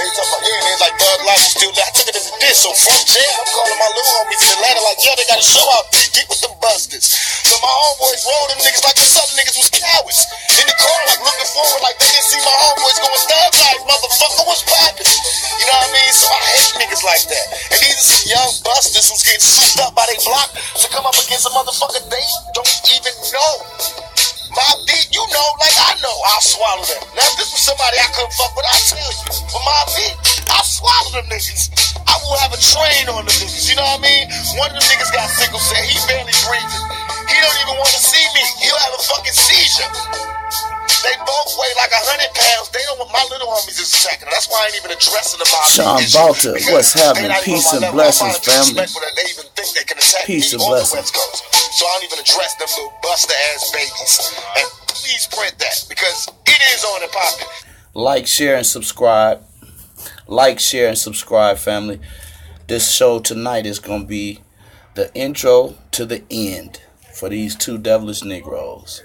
They talking about, yeah, they like Thug Life is still there. I took it as a diss. So from jail, I'm calling my little homies in Atlanta like, yo, they got a show out there. Get with them busters. So my homeboys rolled them niggas like the Southern niggas was cowards. In the car, like looking forward, like they didn't see my homeboys going Thug Life, motherfucker, what's poppin'? You know what I mean? So I hate niggas like that. And these are some young busters who's getting souped up by they block to come up against a motherfucker they don't even know. My beat, you know, like I know, I'll swallow them. Now if this was somebody I couldn't fuck with, I'll tell you. But my beat, I'll swallow them niggas. I will have a train on them niggas, you know what I mean? One of them niggas got sickle cell, he barely breathing. He don't even want to see me. He'll have a fucking seizure. They both weigh like 100 pounds. They don't want my little homies is attacking. That's why I ain't even addressing them. Sean Balter, what's happening? Peace and blessings, family. They even think they can attack Peace me and on the blessings. West Coast. So I don't even address them little buster ass babies. And please print that because it is on and popping. Like, share, and subscribe. Like, share, and subscribe, family. This show tonight is gonna be the intro to the end for these two devilish Negroes.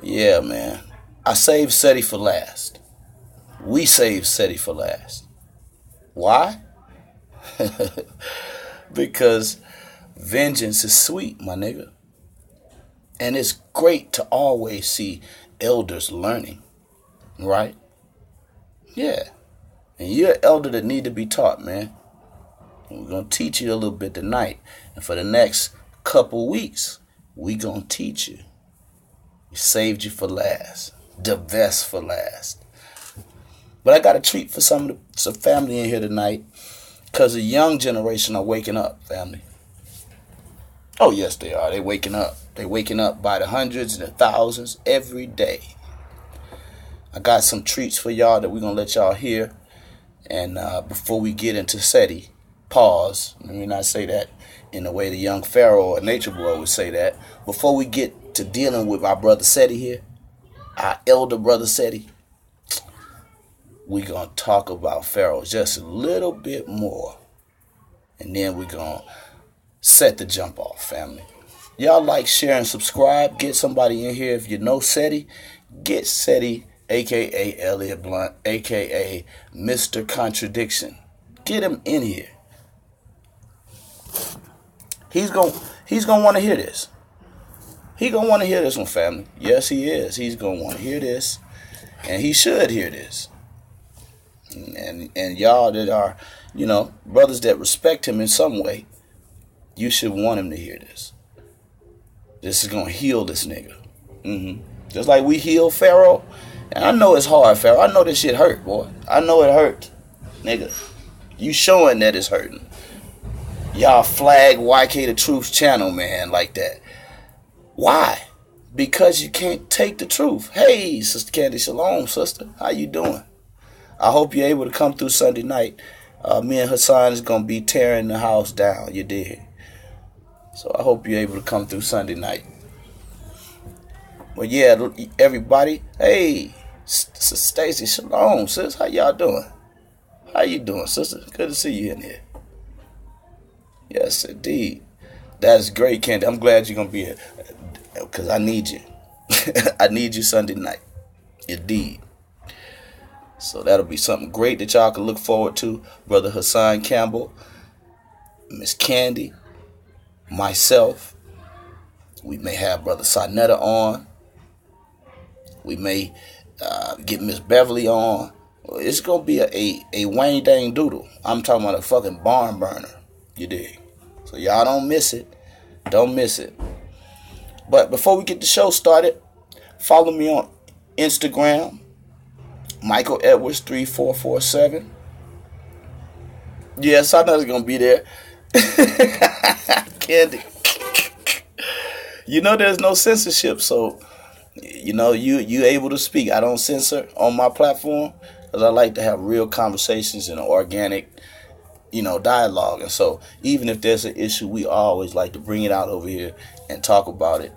Yeah, man. I saved Seti for last. We saved Seti for last. Why? Because vengeance is sweet, my nigga. And it's great to always see elders learning. Right? Yeah. And you're an elder that need to be taught, man. And we're going to teach you a little bit tonight. And for the next couple weeks, we going to teach you. We saved you for last. The best for last. But I got a treat for some family in here tonight. Because the young generation are waking up, family. Oh, yes, they are. They're waking up. They're waking up by the hundreds and the thousands every day. I got some treats for y'all that we're going to let y'all hear. And before we get into Seti, pause. Let me not say that in the way the young Pharaoh or Nature Boy would say that. Before we get to dealing with our brother Seti here, our elder brother Seti, we're going to talk about Pharaoh just a little bit more. And then we're going to set the jump off, family. Y'all like, share, and subscribe. Get somebody in here. If you know Seti, get Seti, a.k.a. Elliot Blunt, a.k.a. Mr. Contradiction. Get him in here. He's gonna want to hear this. He gonna want to hear this one, family. Yes, he is. He's gonna want to hear this, and he should hear this. And y'all that are, brothers that respect him in some way, you should want him to hear this. This is gonna heal this nigga. Just like we healed Pharaoh. And I know it's hard, Pharaoh. I know this shit hurt, boy. I know it hurt, nigga. You showing that it's hurting. Y'all flag YK the Truth channel, man, like that. Why? Because you can't take the truth. Hey, Sister Candy, shalom, sister. How you doing? I hope you're able to come through Sunday night. Me and Hassan is going to be tearing the house down. You dig? So I hope you're able to come through Sunday night. Well, yeah, everybody. Hey, Sister Stacy, shalom, sis. How y'all doing? How you doing, sister? Good to see you in here. Yes, indeed. That's great, Candy. I'm glad you're going to be here. Because I need you. I need you Sunday night. Indeed. So that'll be something great that y'all can look forward to. Brother Hassan Campbell, Miss Candy, myself. We may have Brother Sarnetta on. We may get Miss Beverly on. It's going to be a Wayne Dang Doodle. I'm talking about a fucking barn burner. You dig? So y'all don't miss it. Don't miss it. But before we get the show started, follow me on Instagram, Michael Edwards 3447. Yes, I know it's going to be there. Candy. There's no censorship, so you able to speak. I don't censor on my platform because I like to have real conversations and organic, dialogue. And so even if there's an issue, we always like to bring it out over here and talk about it,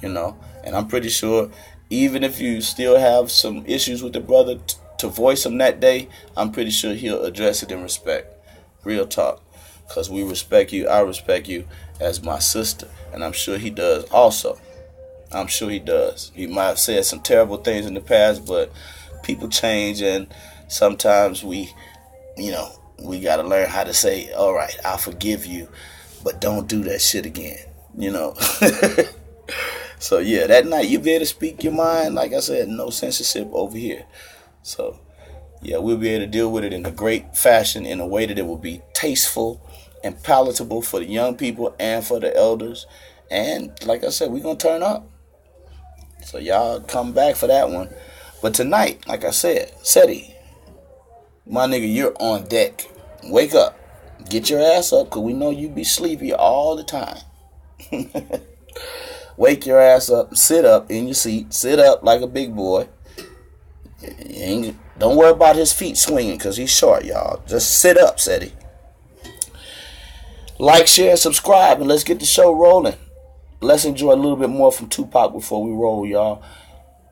And I'm pretty sure even if you still have some issues with the brother to voice him that day, I'm pretty sure he'll address it in respect. Real talk. Because we respect you. I respect you as my sister. And I'm sure he does also. I'm sure he does. He might have said some terrible things in the past, but people change and sometimes we, we got to learn how to say, all right, I'll forgive you, but don't do that shit again, So, yeah, that night you be able to speak your mind. Like I said, no censorship over here. So, yeah, we'll be able to deal with it in a great fashion, in a way that it will be tasteful and palatable for the young people and for the elders. And, like I said, we're going to turn up. So, y'all come back for that one. But tonight, like I said, Seti, my nigga, you're on deck. Wake up. Get your ass up, because we know you be sleepy all the time. Wake your ass up. Sit up in your seat. Sit up like a big boy. Don't worry about his feet swinging, because he's short, y'all. Just sit up, Seti. Like, share, subscribe, and let's get the show rolling. Let's enjoy a little bit more from Tupac before we roll, y'all.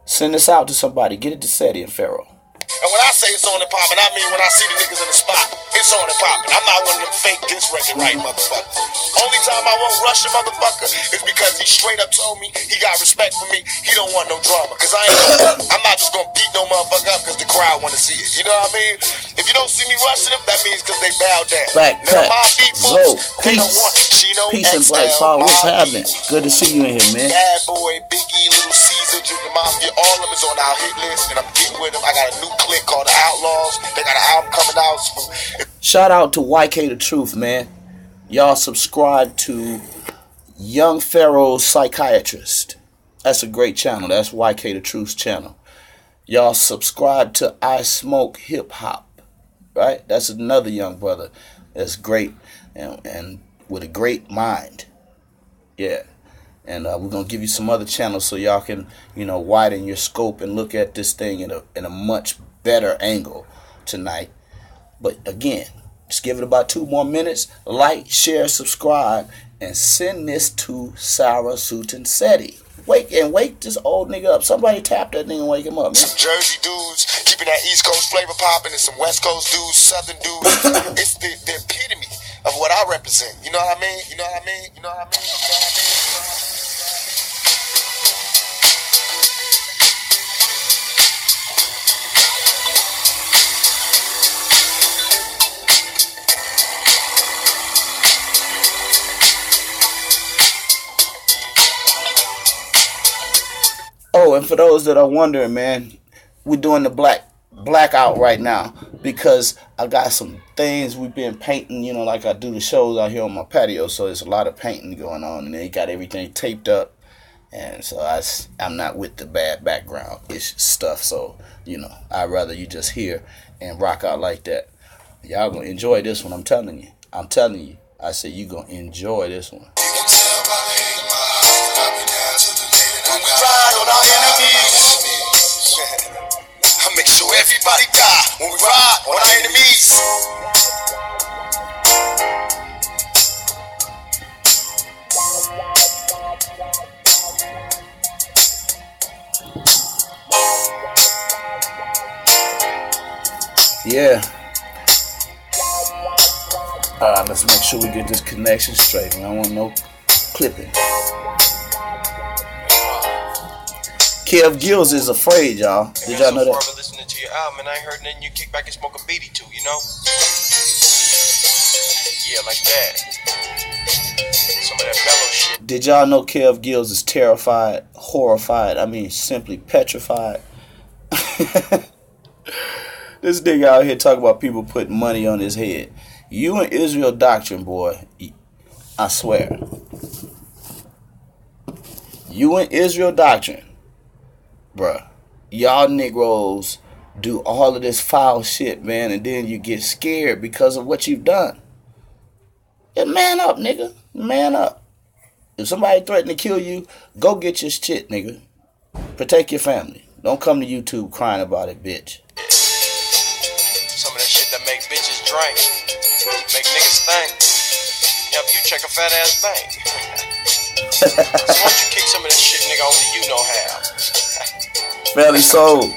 Send this out to somebody. Get it to Seti and Pharaoh. And when I say it's on and popping, I mean when I see the niggas in the spot, it's on and popping. I'm not one of them fake diss record right motherfuckers. Only time I won't rush a motherfucker is because he straight up told me he got respect for me. He don't want no drama. Cause I'm not just gonna beat no motherfucker up cause the crowd wanna see it. You know what I mean? If you don't see me rushing them, that means cause they bow down. Backpack. Zo, peace and Black Power. What's happening? Good to see you in here, man. Bad Boy, Biggie, Little Caesar, Junior Mafia, all of them is on our hit list, and I'm getting with them. I got a new clique called The Outlaws. They got an album coming out. Shout out to YK The Truth, man. Y'all subscribe to Young Pharaoh's Psychiatrist. That's a great channel. That's YK The Truth's channel. Y'all subscribe to I Smoke Hip Hop. Right? That's another young brother that's great and with a great mind. Yeah. And we're going to give you some other channels so y'all can, widen your scope and look at this thing in a much better angle tonight. But again, just give it about 2 more minutes. Like, share, subscribe, and send this to Sarah Suten Seti. Wake this old nigga up. Somebody tap that nigga and wake him up, man. Some Jersey dudes keeping that East Coast flavor popping, and some West Coast dudes, Southern dudes. It's the epitome of what I represent. You know what I mean? You know what I mean? You know what I mean? You know what I mean? Oh, and for those that are wondering, man, we're doing the blackout right now because I got some things we've been painting, like I do the shows out here on my patio, so there's a lot of painting going on, and they got everything taped up, and so I'm not with the bad background stuff, so, I'd rather you just hear and rock out like that. Y'all gonna enjoy this one, I'm telling you. I said you gonna enjoy this one. I make sure everybody die when we ride on our enemies. Yeah. Let's make sure we get this connection straight. I don't want no clipping. Kev Gills is afraid, y'all. Did y'all know that? I've been listening to your album and I ain't heard nothing you kick back and smoke a beady too, Yeah, like that. Some of that mellow shit. Did y'all know Kev Gills is terrified, horrified, simply petrified? This nigga out here talking about people putting money on his head. You and Israel Doctrine, boy. I swear. You and Israel Doctrine. Bruh, y'all Negroes do all of this foul shit, man, and then you get scared because of what you've done. Yeah, man up, nigga. Man up. If somebody threaten to kill you, go get your shit, nigga. Protect your family. Don't come to YouTube crying about it, bitch. Some of that shit that make bitches drink, make niggas think, help you check a fat ass bank. So why don't you kick some of that shit, nigga, only you know how. Family Soul.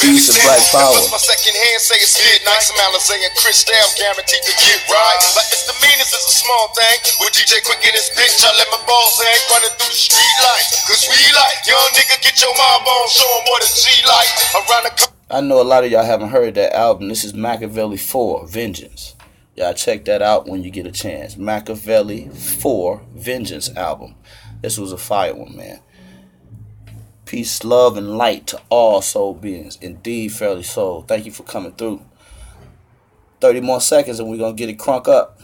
Peace and Black Power. My second hand say it's midnight. Some Alizé and Crystal guaranteed to get right. Like misdemeanors is a small thing. With DJ Quick in this bitch, I let my balls hang running through the street lights. Cause we like, young nigga, get your mob on, show 'em what a G like. Around the I know a lot of y'all haven't heard that album. This is Machiavelli 4, Vengeance. Y'all check that out when you get a chance. Machiavelli 4, Vengeance album. This was a fire one, man. Peace, love, and light to all soul beings. Indeed, fairly soul. Thank you for coming through. 30 more seconds and we're going to get it crunk up.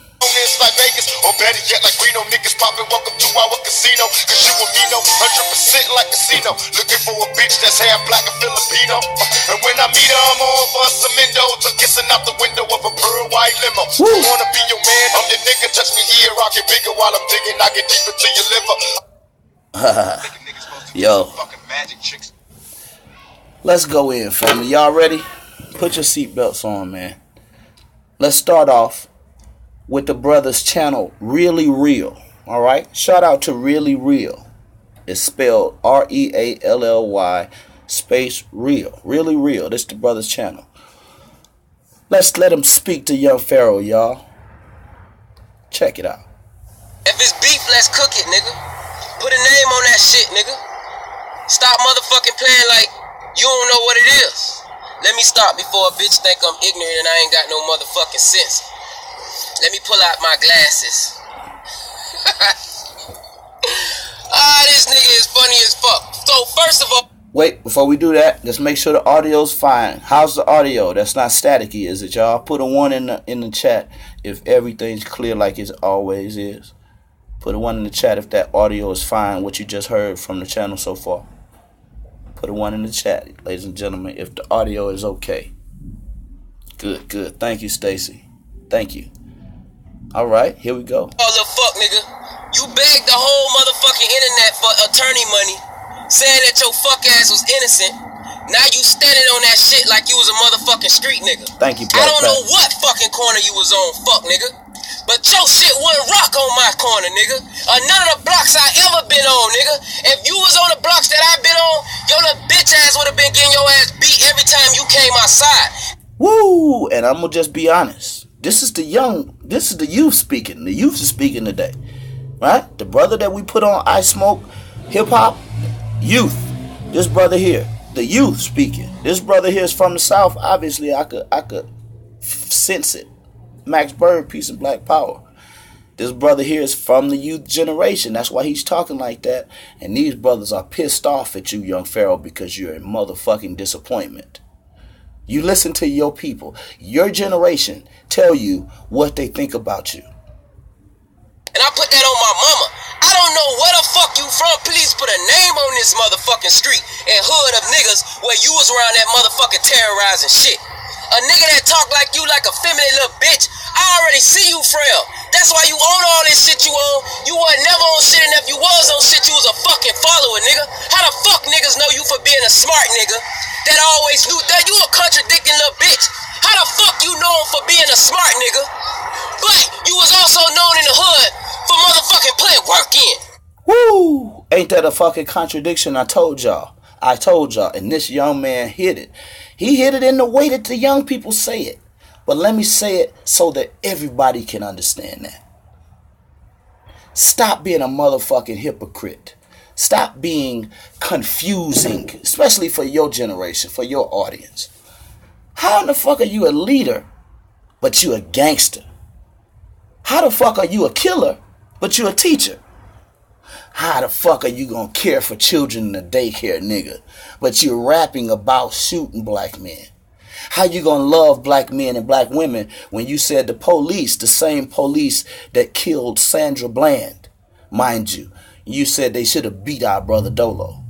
Like Vegas, or better yet, like Reno, niggas poppin', welcome to our casino. Cause you and me know, 100% like casino. Looking for a bitch that's half black and Filipino. And when I meet her, I'm all for some endos. I'm kissing out the window of a pearl white limo. I wanna be your man, I'm your nigga. Touch me here, I'll get bigger while I'm digging. I get deeper to your liver. Yo. Let's go in, family. Y'all ready? Put your seatbelts on, man. Let's start off with the brother's channel, Really Real. Alright? Shout out to Really Real. It's spelled R-E-A-L-L-Y space real. Really Real. This is the brother's channel. Let's let him speak to young Pharaoh, y'all. Check it out. If it's beef, let's cook it, nigga. Put a name on that shit, nigga. Stop motherfucking playing like you don't know what it is. Let me stop before a bitch think I'm ignorant and I ain't got no motherfucking sense. Let me pull out my glasses. This nigga is funny as fuck. So first of all, wait, before we do that, just make sure the audio's fine. How's the audio? That's not staticky, is it, y'all? Put a 1 in the chat if everything's clear like it always is. Put a 1 in the chat if that audio is fine, what you just heard from the channel so far. Put a 1 in the chat, ladies and gentlemen, if the audio is okay. Good, good. Thank you, Stacy. Thank you. All right, here we go. Oh, the fuck, nigga. You begged the whole motherfucking internet for attorney money, saying that your fuck ass was innocent. Now you standing on that shit like you was a motherfucking street nigga. Thank you, I don't know what fucking corner you was on, fuck nigga. But your shit wouldn't rock on my corner, nigga. None of the blocks I ever been on, nigga. If you was on the blocks that I been on, your little bitch ass would have been getting your ass beat every time you came outside. Woo! And I'm gonna just be honest. This is the youth speaking. The youth is speaking today. Right? The brother that we put on I Smoke Hip Hop, youth. This brother here, the youth speaking. This brother here is from the South. Obviously, I could sense it. Max Bird, peace and black power. This brother here is from the youth generation. That's why he's talking like that. And these brothers are pissed off at you, young Pharaoh, because you're a motherfucking disappointment. You listen to your people, your generation, tell you what they think about you. And I put that on my mama. I don't know where the fuck you from. Please put a name on this motherfucking street and hood of niggas where you was around that motherfucking terrorizing shit. A nigga that talk like you like a feminine little bitch. I already see you, frail. That's why you own all this shit you own. You wasn't never on shit, and if you was on shit, you was a fucking follower, nigga. How the fuck niggas know you for being a smart nigga that always knew that you a contradicting little bitch? How the fuck you known for being a smart nigga, but you was also known in the hood for motherfucking putting work in? Woo! Ain't that a fucking contradiction? I told y'all, and this young man hit it. He hit it in the way that the young people say it. But let me say it so that everybody can understand that. Stop being a motherfucking hypocrite. Stop being confusing, especially for your generation, for your audience. How in the fuck are you a leader, but you a gangster? How the fuck are you a killer, but you a teacher? How the fuck are you gonna care for children in the daycare, nigga, but you're rapping about shooting black men? How you gonna love black men and black women when you said the police, the same police that killed Sandra Bland, mind you, you said they should have beat our brother Dolo?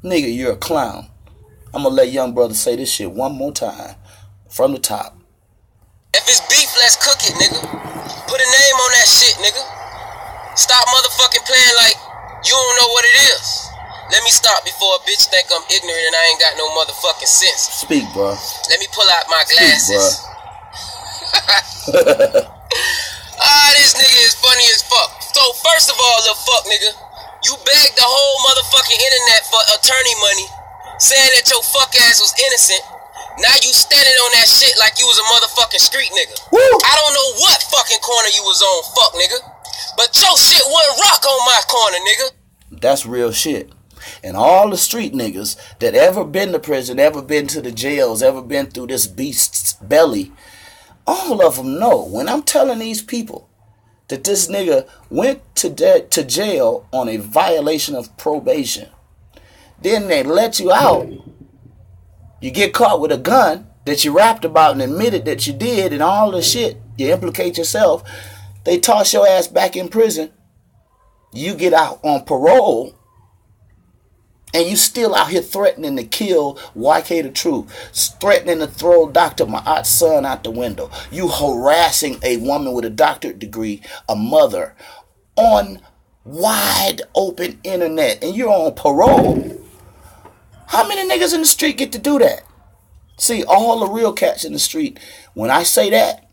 Nigga, you're a clown. I'm gonna let young brother say this shit one more time from the top. If it's beef, let's cook it, nigga. Put a name on that shit, nigga. Stop motherfucking playing like you don't know what it is. Let me stop before a bitch think I'm ignorant and I ain't got no motherfucking sense. Speak, bro. Let me pull out my glasses. This nigga is funny as fuck. So first of all, little fuck nigga, you begged the whole motherfucking internet for attorney money, saying that your fuck ass was innocent. Now you standing on that shit like you was a motherfucking street nigga. Woo! I don't know what fucking corner you was on, fuck nigga, but your shit wouldn't rock on my corner, nigga. That's real shit. And all the street niggas that ever been to prison, ever been to the jails, ever been through this beast's belly, all of them know when I'm telling these people that this nigga went to jail on a violation of probation. Then they let you out. You get caught with a gun that you rapped about and admitted that you did and all the shit. You implicate yourself. They toss your ass back in prison. You get out on parole. And you still out here threatening to kill YK the Truth. Threatening to throw Dr. Ma'at's son out the window. You harassing a woman with a doctorate degree, a mother, on wide open internet. And you're on parole. How many niggas in the street get to do that? See, all the real cats in the street, when I say that,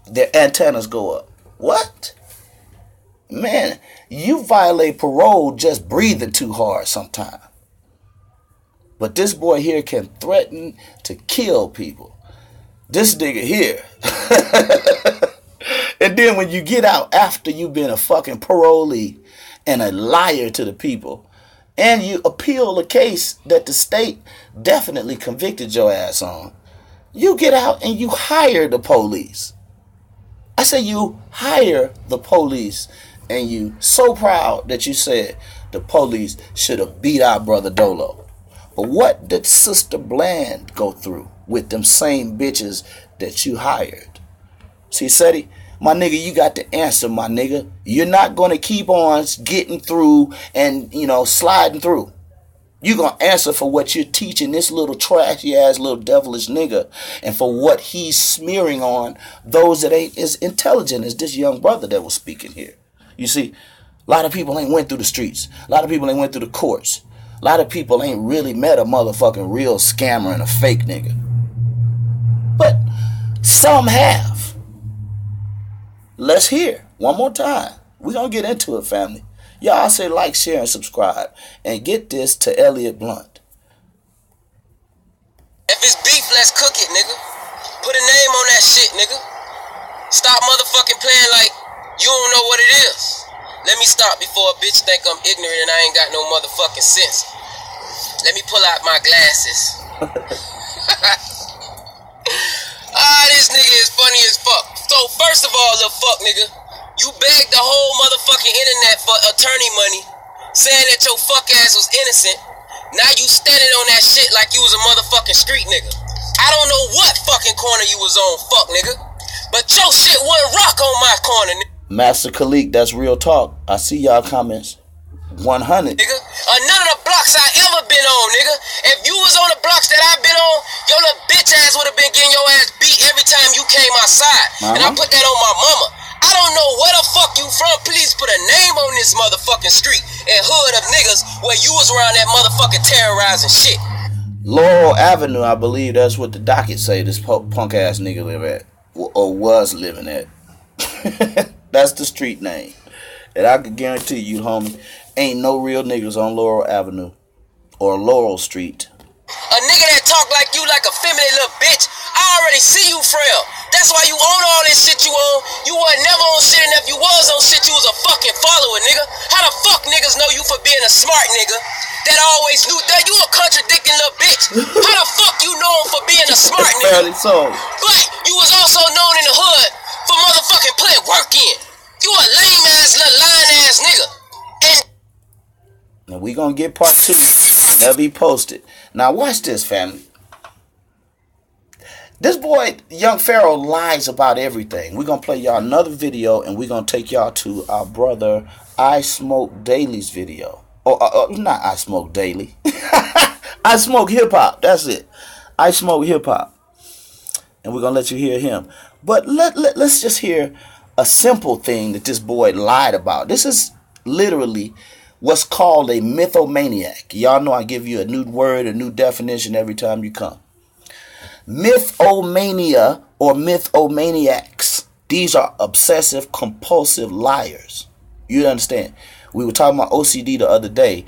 their antennas go up. What? Man, you violate parole just breathing too hard sometimes. But this boy here can threaten to kill people. This nigga here. And then when you get out after you've been a fucking parolee and a liar to the people, and you appeal a case that the state definitely convicted your ass on, you get out and you hire the police. I say you hire the police. And you so proud that you said the police should have beat our brother Dolo. But what did Sister Bland go through with them same bitches that you hired? See, Seti, my nigga, you got the answer, my nigga. You're not going to keep on getting through and, sliding through. You're going to answer for what you're teaching this little trashy ass little devilish nigga and for what he's smearing on those that ain't as intelligent as this young brother that was speaking here. You see, a lot of people ain't went through the streets. A lot of people ain't went through the courts. A lot of people ain't really met a motherfucking real scammer and a fake nigga. But some have. Let's hear one more time. We're going to get into it, family. Y'all say like, share, and subscribe. And get this to Elliot Blunt. If it's beef, let's cook it, nigga. Put a name on that shit, nigga. Stop motherfucking playing like you don't know what it is. Let me stop before a bitch think I'm ignorant and I ain't got no motherfucking sense. Let me pull out my glasses. This nigga is funny as fuck. So first of all, little fuck nigga, you begged the whole motherfucking internet for attorney money, saying that your fuck ass was innocent. Now you standing on that shit like you was a motherfucking street nigga. I don't know what fucking corner you was on, fuck nigga, but your shit wouldn't rock on my corner, nigga. Master Khalik, that's real talk. I see y'all comments. 100. Nigga, none of the blocks I ever been on, nigga. If you was on the blocks that I've been on, your little bitch ass would have been getting your ass beat every time you came outside. And I put that on my mama. I don't know where the fuck you from. Please put a name on this motherfucking street and hood of niggas where you was around that motherfucking terrorizing shit. Laurel Avenue, I believe that's what the docket say this punk ass nigga live at. Or was living at. That's the street name. And I can guarantee you, homie, ain't no real niggas on Laurel Avenue or Laurel Street. A nigga that talk like you like a feminine little bitch, I already see you, frail. That's why you own all this shit you own. You wasn't never on shit, and if you was on shit, you was a fucking follower, nigga. How the fuck niggas know you for being a smart nigga that always knew that you a contradicting little bitch? How the fuck you known for being a smart nigga? Apparently so. But you was also known in the hood for motherfucking putting work in. You a lame ass little lying ass nigga. And now we gonna get part 2. That'll be posted. Now watch this, family. This boy, Young Pharaoh, lies about everything. We're gonna play y'all another video, and we're gonna take y'all to our brother I Smoke Daily's video. Not I Smoke Daily. I Smoke Hip Hop. That's it. I Smoke Hip Hop. And we're gonna let you hear him. But let's just hear a simple thing that this boy lied about. This is literally what's called a mythomaniac. Y'all know I give you a new word, a new definition every time you come. Mythomania or mythomaniacs. These are obsessive compulsive liars. You understand? We were talking about OCD the other day,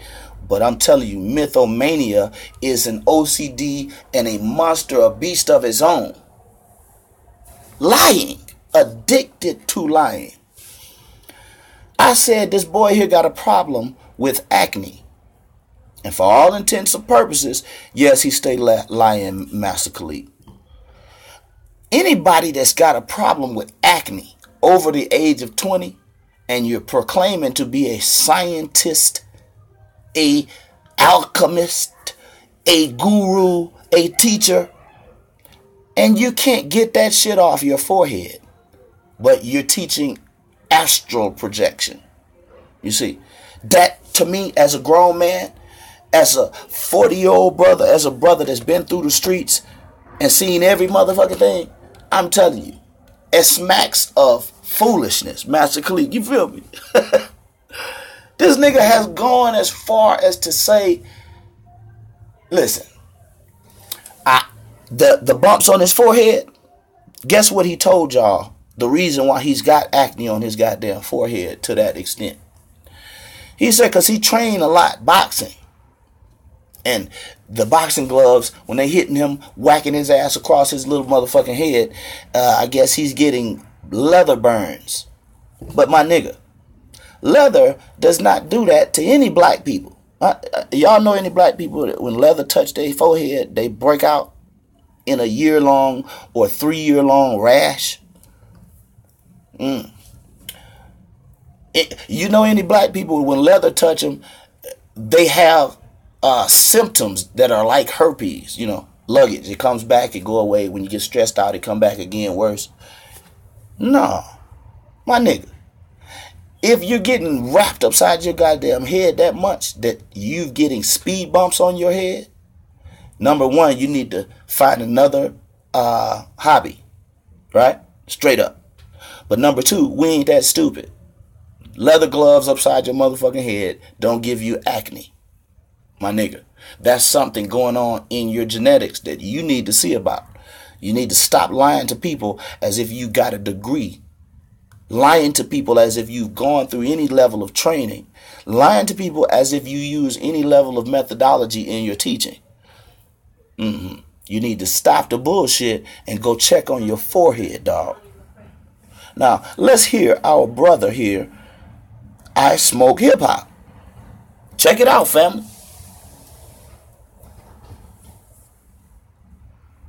but I'm telling you, mythomania is an OCD and a monster, a beast of its own. Lying. Addicted to lying. I said this boy here got a problem with acne. And for all intents and purposes, yes, he stay lying, Master Khalid. Anybody that's got a problem with acne over the age of 20 and you're proclaiming to be a scientist, a alchemist, a guru, a teacher, and you can't get that shit off your forehead, but you're teaching astral projection. You see, that to me as a grown man, as a 40-year-old brother, as a brother that's been through the streets and seen every motherfucking thing, I'm telling you, it smacks of foolishness, Master Khalid. You feel me? This nigga has gone as far as to say, listen, the bumps on his forehead, guess what he told y'all? The reason why he's got acne on his goddamn forehead to that extent. He said because he trained a lot boxing. And the boxing gloves, when they hitting him, whacking his ass across his little motherfucking head, I guess he's getting leather burns. But my nigga, leather does not do that to any black people. Y'all know any black people that when leather touch their forehead, they break out in a year-long or 3-year-long rash? You know any black people when leather touch them, they have symptoms that are like herpes, you know, luggage. It comes back, it go away. When you get stressed out, it come back again worse. No, my nigga. If you're getting wrapped upside your goddamn head that much that you're getting speed bumps on your head, number one, you need to find another hobby, right? Straight up. But number two, we ain't that stupid. Leather gloves upside your motherfucking head don't give you acne, my nigga. That's something going on in your genetics that you need to see about. You need to stop lying to people as if you got a degree. Lying to people as if you've gone through any level of training. Lying to people as if you use any level of methodology in your teaching. You need to stop the bullshit and go check on your forehead, dog. Now, let's hear our brother here. I smoke hip hop. Check it out, family.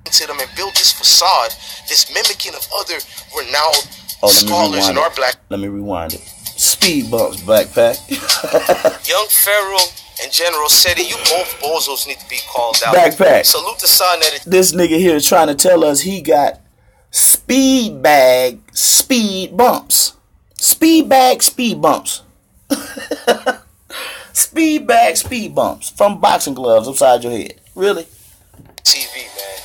To them and build this facade, this mimicking of other renowned scholars in our black. Let me rewind it. Speed bumps, backpack. Young Pharaoh and General Seti, you both bozos need to be called out. Backpack. Salute the sign that is. This nigga here is trying to tell us he got speed bag speed bumps. Speed bag speed bumps. Speed bag speed bumps from boxing gloves upside your head. Really? TV, man.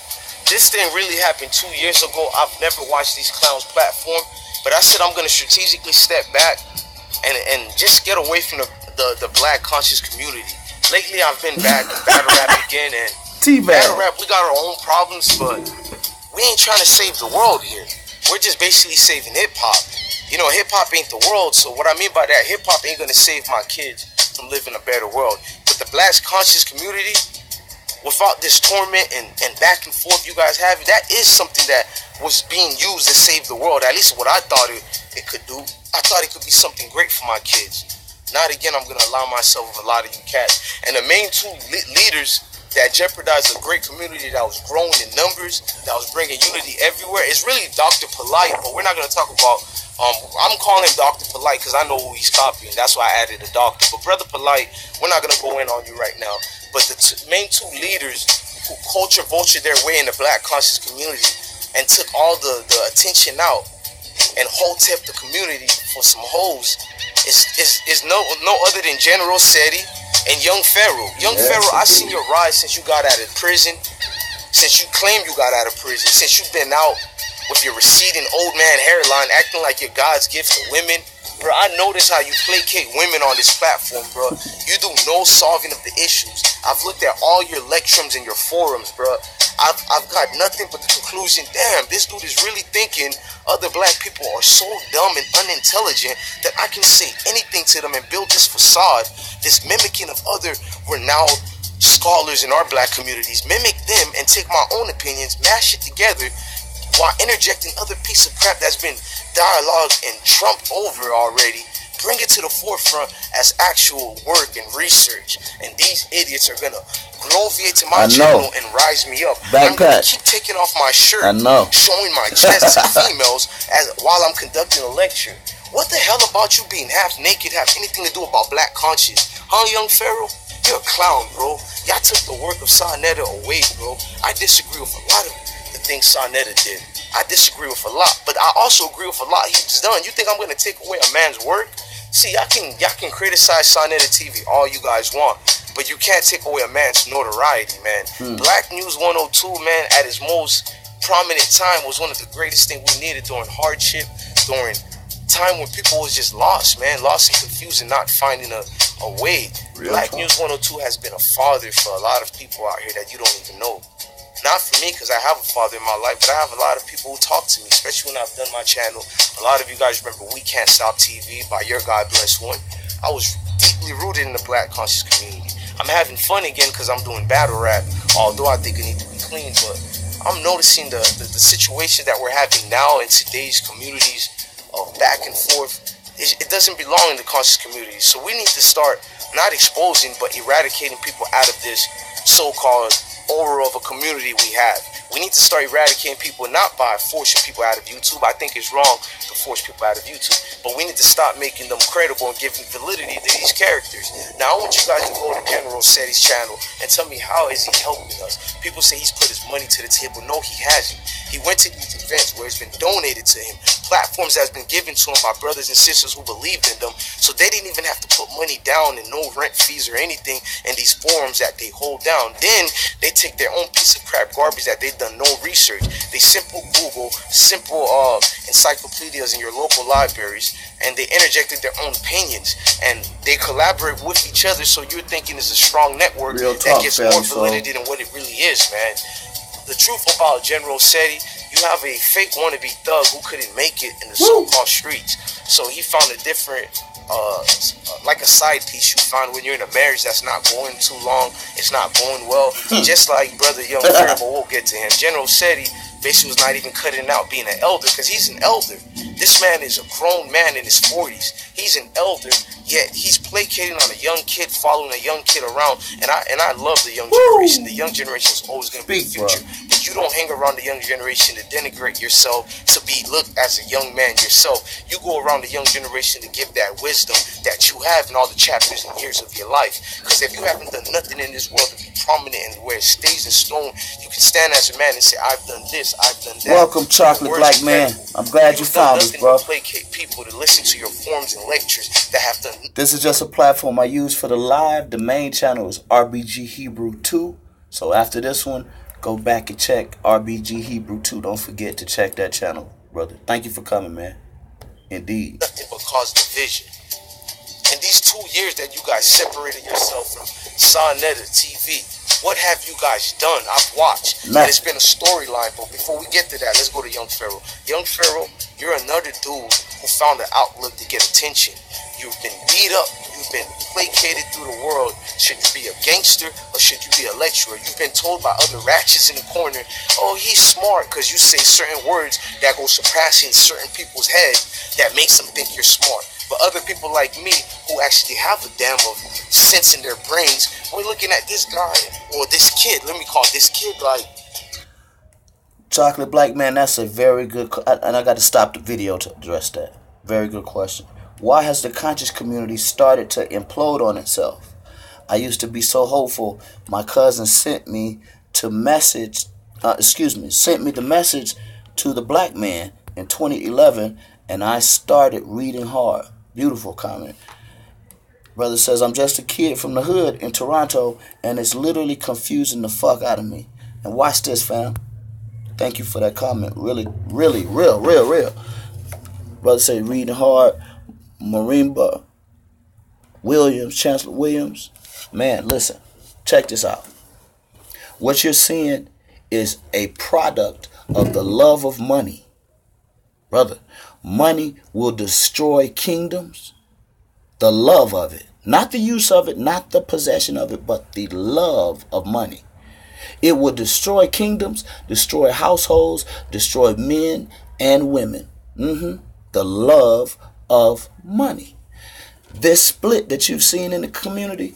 This thing really happened 2 years ago. I've never watched these clowns platform, but I said I'm going to strategically step back and just get away from the black conscious community. Lately, I've been back in battle rap again, and battle rap, we got our own problems, but we ain't trying to save the world here. We're just basically saving hip-hop. You know, hip-hop ain't the world, so what I mean by that, hip-hop ain't going to save my kids from living a better world. But the black conscious community, without this torment and back and forth you guys have, that is something that was being used to save the world. At least what I thought it could do. I thought it could be something great for my kids. Not again, I'm going to allow myself with a lot of you cats. And the main two leaders that jeopardized a great community that was growing in numbers, that was bringing unity everywhere, is really Dr. Polite. But we're not going to talk about, I'm calling him Dr. Polite because I know who he's copying. That's why I added a doctor. But Brother Polite, we're not going to go in on you right now. But the main two leaders who culture vultured their way in the black conscious community and took all the attention out and hotep the community for some hoes is no other than General Seti and Young Pharaoh. Young Pharaoh, I seen your rise since you got out of prison, since you claimed you got out of prison, since you've been out with your receding old man hairline, acting like you're God's gift to women. Bro, I notice how you placate women on this platform, bro. You do no solving of the issues. I've looked at all your lectrums and your forums, bro. I've got nothing but the conclusion, damn, this dude is really thinking other black people are so dumb and unintelligent that I can say anything to them and build this facade, this mimicking of other renowned scholars in our black communities, mimic them and take my own opinions, mash it together, while interjecting other piece of crap that's been dialogued and trumped over already Bring it to the forefront as actual work and research. And these idiots are gonna groviate to my channel and rise me up. I'm gonna keep taking off my shirt, showing my chest to females while I'm conducting a lecture. What the hell about you being half naked have anything to do about black conscience? Huh, young Pharaoh? You're a clown, bro. Y'all took the work of Sonetta away, bro. I disagree with a lot of the things Sonetta did. I disagree with a lot, but I also agree with a lot he's done. You think I'm gonna take away a man's work? See, y'all can criticize Sonetta TV all you guys want, but you can't take away a man's notoriety, man. Black News 102, man, at its most prominent time was one of the greatest things we needed during hardship, during time when people was just lost, man, lost and confused and not finding a way. Black News 102 has been a father for a lot of people out here that you don't even know. Not for me, because I have a father in my life, but I have a lot of people who talk to me, especially when I've done my channel. A lot of you guys remember We Can't Stop TV by Your God Bless One. I was deeply rooted in the black conscious community. I'm having fun again because I'm doing battle rap, although I think it needs to be clean, but I'm noticing the situation that we're having now in today's communities of back and forth. It doesn't belong in the conscious community. So we need to start not exposing, but eradicating people out of this so-called aura of a community we have. We need to start eradicating people, not by forcing people out of YouTube. I think it's wrong to force people out of YouTube, but we need to stop making them credible and giving validity to these characters. Now, I want you guys to go to General Seti's channel and tell me, how is he helping us? People say he's put his money to the table. No, he hasn't. He went to these events where it's been donated to him. Platforms that's been given to him by brothers and sisters who believed in them, so they didn't even have to put money down and no rent fees or anything in these forums that they hold down. Then they take their own piece of crap garbage that they've done no research. They simple Google, simple encyclopedias in your local libraries, and they interjected their own opinions, and they collaborate with each other, so you're thinking it's a strong network that gives more validity than what it really is, man. The truth about General Seti, you have a fake wannabe thug who couldn't make it in the so-called streets. So he found a different, like a side piece you find when you're in a marriage that's not going too long, it's not going well. Just like brother Young Fair, but we'll get to him. General Seti basically was not even cutting out being an elder, because he's an elder. This man is a grown man in his 40s. He's an elder, yet he's placating on a young kid, following a young kid around. And I love the young generation. The young generation is always going to be the future. But you don't hang around the young generation to denigrate yourself, to be looked as a young man yourself. You go around the young generation to give that wisdom that you have in all the chapters and years of your life. Because if you haven't done nothing in this world to be prominent and where it stays in stone, you can stand as a man and say, I've done this, I've done that. Welcome, Chocolate Black Man. I'm glad you found us, bro. Placate people to listen to your forums and lectures that have done. This is just a platform I use for the live. The main channel is RBG Hebrew 2. So after this one, go back and check RBG Hebrew 2. Don't forget to check that channel, brother. Thank you for coming, man. Indeed. Nothing but cause division. In these 2 years that you guys separated yourself from Sonetta TV, what have you guys done? I've watched. And it's been a storyline, but before we get to that, let's go to Young Pharaoh. Young Pharaoh, you're another dude who found an outlook to get attention. You've been beat up. You've been placated through the world. Should you be a gangster or should you be a lecturer? You've been told by other ratchets in the corner, oh, he's smart, because you say certain words that go surpassing certain people's heads that makes them think you're smart. But other people like me who actually have a damn of sense in their brains, we're looking at this guy or this kid. Let me call this kid like. Chocolate Black Man, that's a very good, and I got to stop the video to address that. Very good question. Why has the conscious community started to implode on itself? I used to be so hopeful. My cousin sent me the message to the black man in 2011, and I started reading hard. Beautiful comment. Brother says, I'm just a kid from the hood in Toronto, and it's literally confusing the fuck out of me. And watch this, fam. Thank you for that comment. Really, really, real. Brother said, reading hard. Marimba Williams, Chancellor Williams. Man, listen. Check this out. What you're seeing is a product of the love of money. Brother, money will destroy kingdoms. The love of it. Not the use of it, not the possession of it, but the love of money. It will destroy kingdoms, destroy households, destroy men and women. The love of money. This split that you've seen in the community,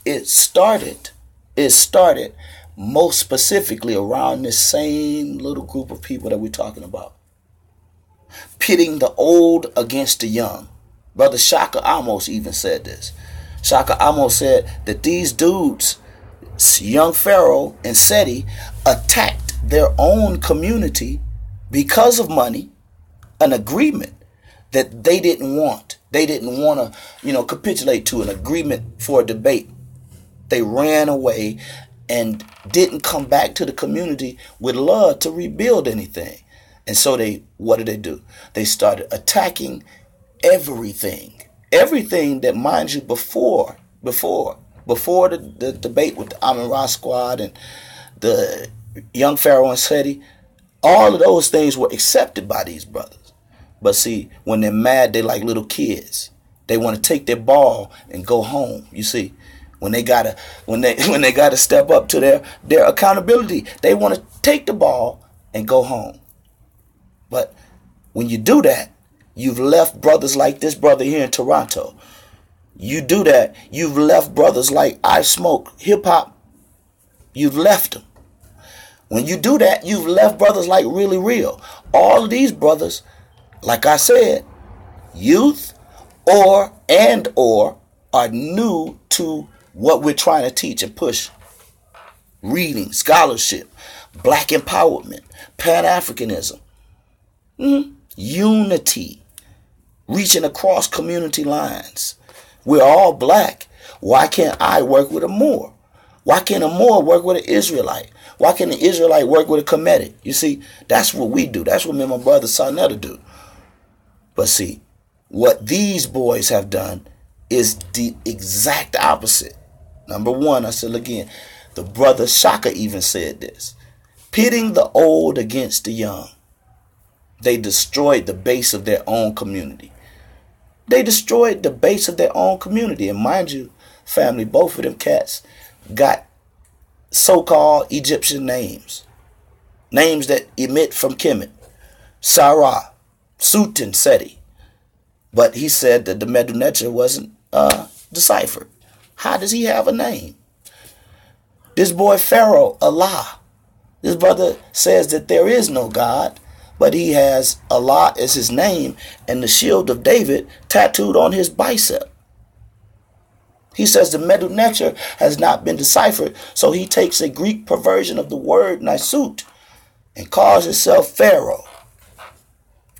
it started most specifically around this same little group of people that we're talking about. Pitting the old against the young. Brother Shaka Amos even said this. Shaka Amos said that these dudes, young Pharaoh and Seti, attacked their own community because of money, an agreement that they didn't want. They didn't want to, capitulate to an agreement for a debate. They ran away and didn't come back to the community with love to rebuild anything. And so what did they do? They started attacking everything. Everything that, mind you, before the debate with the Amun-Ra squad and the young Pharaoh and Seti, all of those things were accepted by these brothers. But see, when they're mad, they like little kids. They want to take their ball and go home. You see, when they gotta step up to their accountability, they want to take the ball and go home. But when you do that, you've left brothers like this brother here in Toronto. You do that, you've left brothers like I Smoke Hip Hop. You've left them. When you do that, you've left brothers like Really Real. All of these brothers, like I said, youth or are new to what we're trying to teach and push. Reading, scholarship, black empowerment, Pan-Africanism, unity, reaching across community lines. We're all black. Why can't I work with a Moor? Why can't a Moor work with an Israelite? Why can't an Israelite work with a Kemetic? You see, that's what we do. That's what me and my brother Sarnetta do. But see, what these boys have done is the exact opposite. Number one, I said again, the brother Shaka even said this. Pitting the old against the young. They destroyed the base of their own community. They destroyed the base of their own community. And mind you, family, both of them cats got so-called Egyptian names. Names that emit from Kemet. Sarah, Suten, Seti. But he said that the Medu Neter wasn't deciphered. How does he have a name? This boy Pharaoh, Allah. This brother says that there is no God, but he has Allah as his name and the shield of David tattooed on his bicep. He says the Medu Neter has not been deciphered, so he takes a Greek perversion of the word Nisut and calls himself Pharaoh.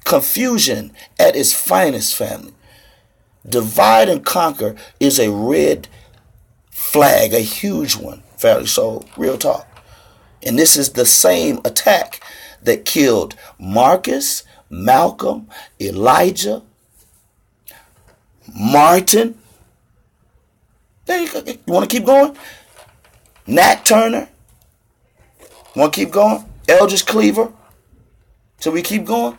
Confusion at its finest, family. Divide and conquer is a red flag, a huge one, family. So, real talk. And this is the same attack that killed Marcus, Malcolm, Elijah, Martin. You want to keep going? Nat Turner. Want to keep going? Eldridge Cleaver. So we keep going?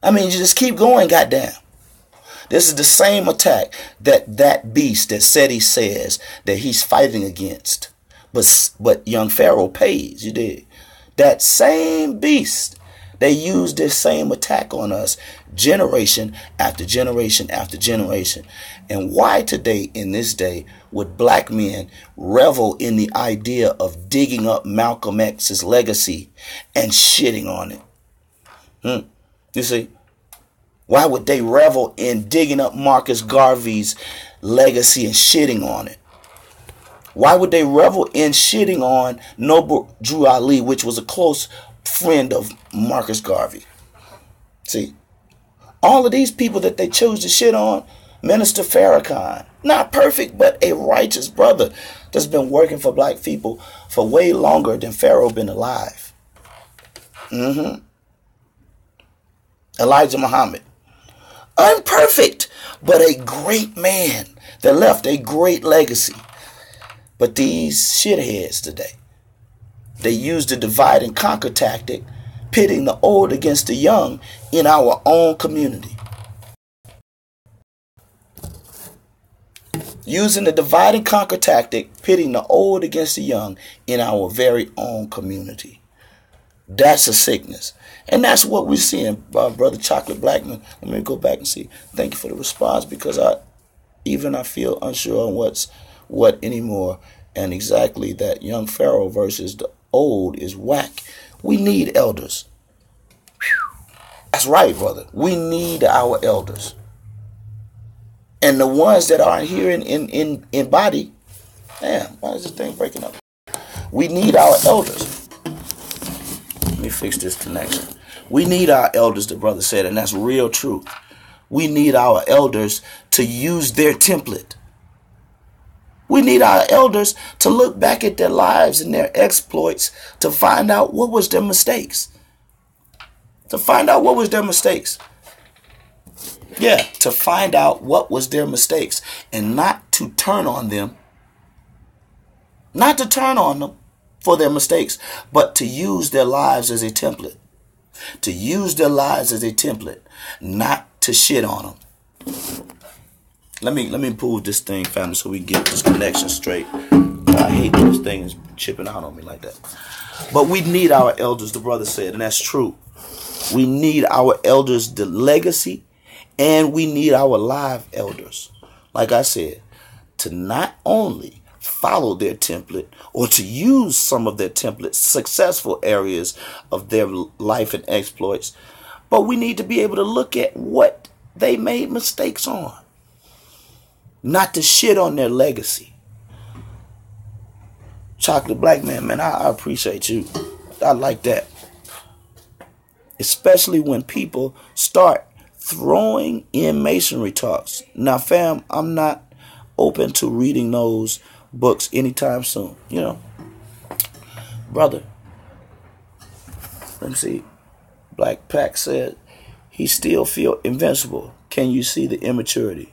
I mean, you just keep going, goddamn. This is the same attack that beast that Seti says that he's fighting against. But young Pharaoh pays, you dig? That same beast, they used this same attack on us generation after generation after generation. And why today, in this day, would black men revel in the idea of digging up Malcolm X's legacy and shitting on it? You see? Why would they revel in digging up Marcus Garvey's legacy and shitting on it? Why would they revel in shitting on Noble Drew Ali, which was a close friend of Marcus Garvey? See, all of these people that they chose to shit on, Minister Farrakhan, not perfect, but a righteous brother that's been working for black people for way longer than Pharaoh been alive. Elijah Muhammad, unperfect, but a great man that left a great legacy. But these shitheads today, they use the divide and conquer tactic, pitting the old against the young in our own community. Using the divide and conquer tactic, pitting the old against the young in our very own community. That's a sickness. And that's what we're seeing, Brother Chocolate Blackman. Let me go back and see. Thank you for the response, because even I feel unsure on what's what anymore. And exactly that young Pharaoh versus the old is whack. We need elders. That's right, brother. We need our elders. And the ones that aren't here in body, damn, why is this thing breaking up? We need our elders. Let me fix this connection. We need our elders, the brother said, and that's real truth. We need our elders to use their template. We need our elders to look back at their lives and their exploits to find out what was their mistakes. To find out what was their mistakes. Yeah, to find out what was their mistakes and not to turn on them. Not to turn on them for their mistakes, but to use their lives as a template. To use their lives as a template, not to shit on them. Let me pull this thing, family, so we get this connection straight. I hate that this thing is chipping out on me like that. But we need our elders, the brother said, and that's true. We need our elders, the legacy, and we need our live elders. Like I said, to not only follow their template or to use some of their templates, successful areas of their life and exploits, but we need to be able to look at what they made mistakes on. Not to shit on their legacy. Chocolate Black Man, I appreciate you. I like that. Especially when people start throwing in masonry talks. Now, fam, I'm not open to reading those books anytime soon. You know, brother. Let me see. Black Pack said he still feel invincible. Can you see the immaturity?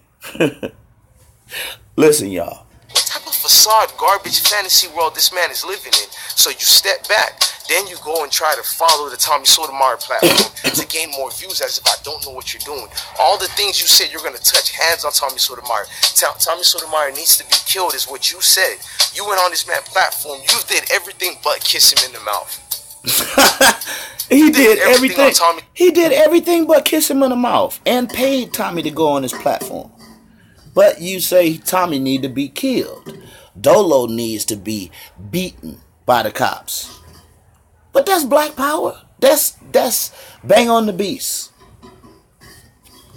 Listen, y'all. What type of facade, garbage fantasy world this man is living in? So you step back, then you go and try to follow the Tommy Sotomayor platform to gain more views as if I don't know what you're doing. All the things you said you're going to touch hands on Tommy Sotomayor. Tommy Sotomayor needs to be killed is what you said. You went on this man's platform. You did everything but kiss him in the mouth. He did everything. He did everything but kiss him in the mouth and paid Tommy to go on his platform. But you say Tommy need to be killed. Dolo needs to be beaten by the cops. But that's black power. That's bang on the beast.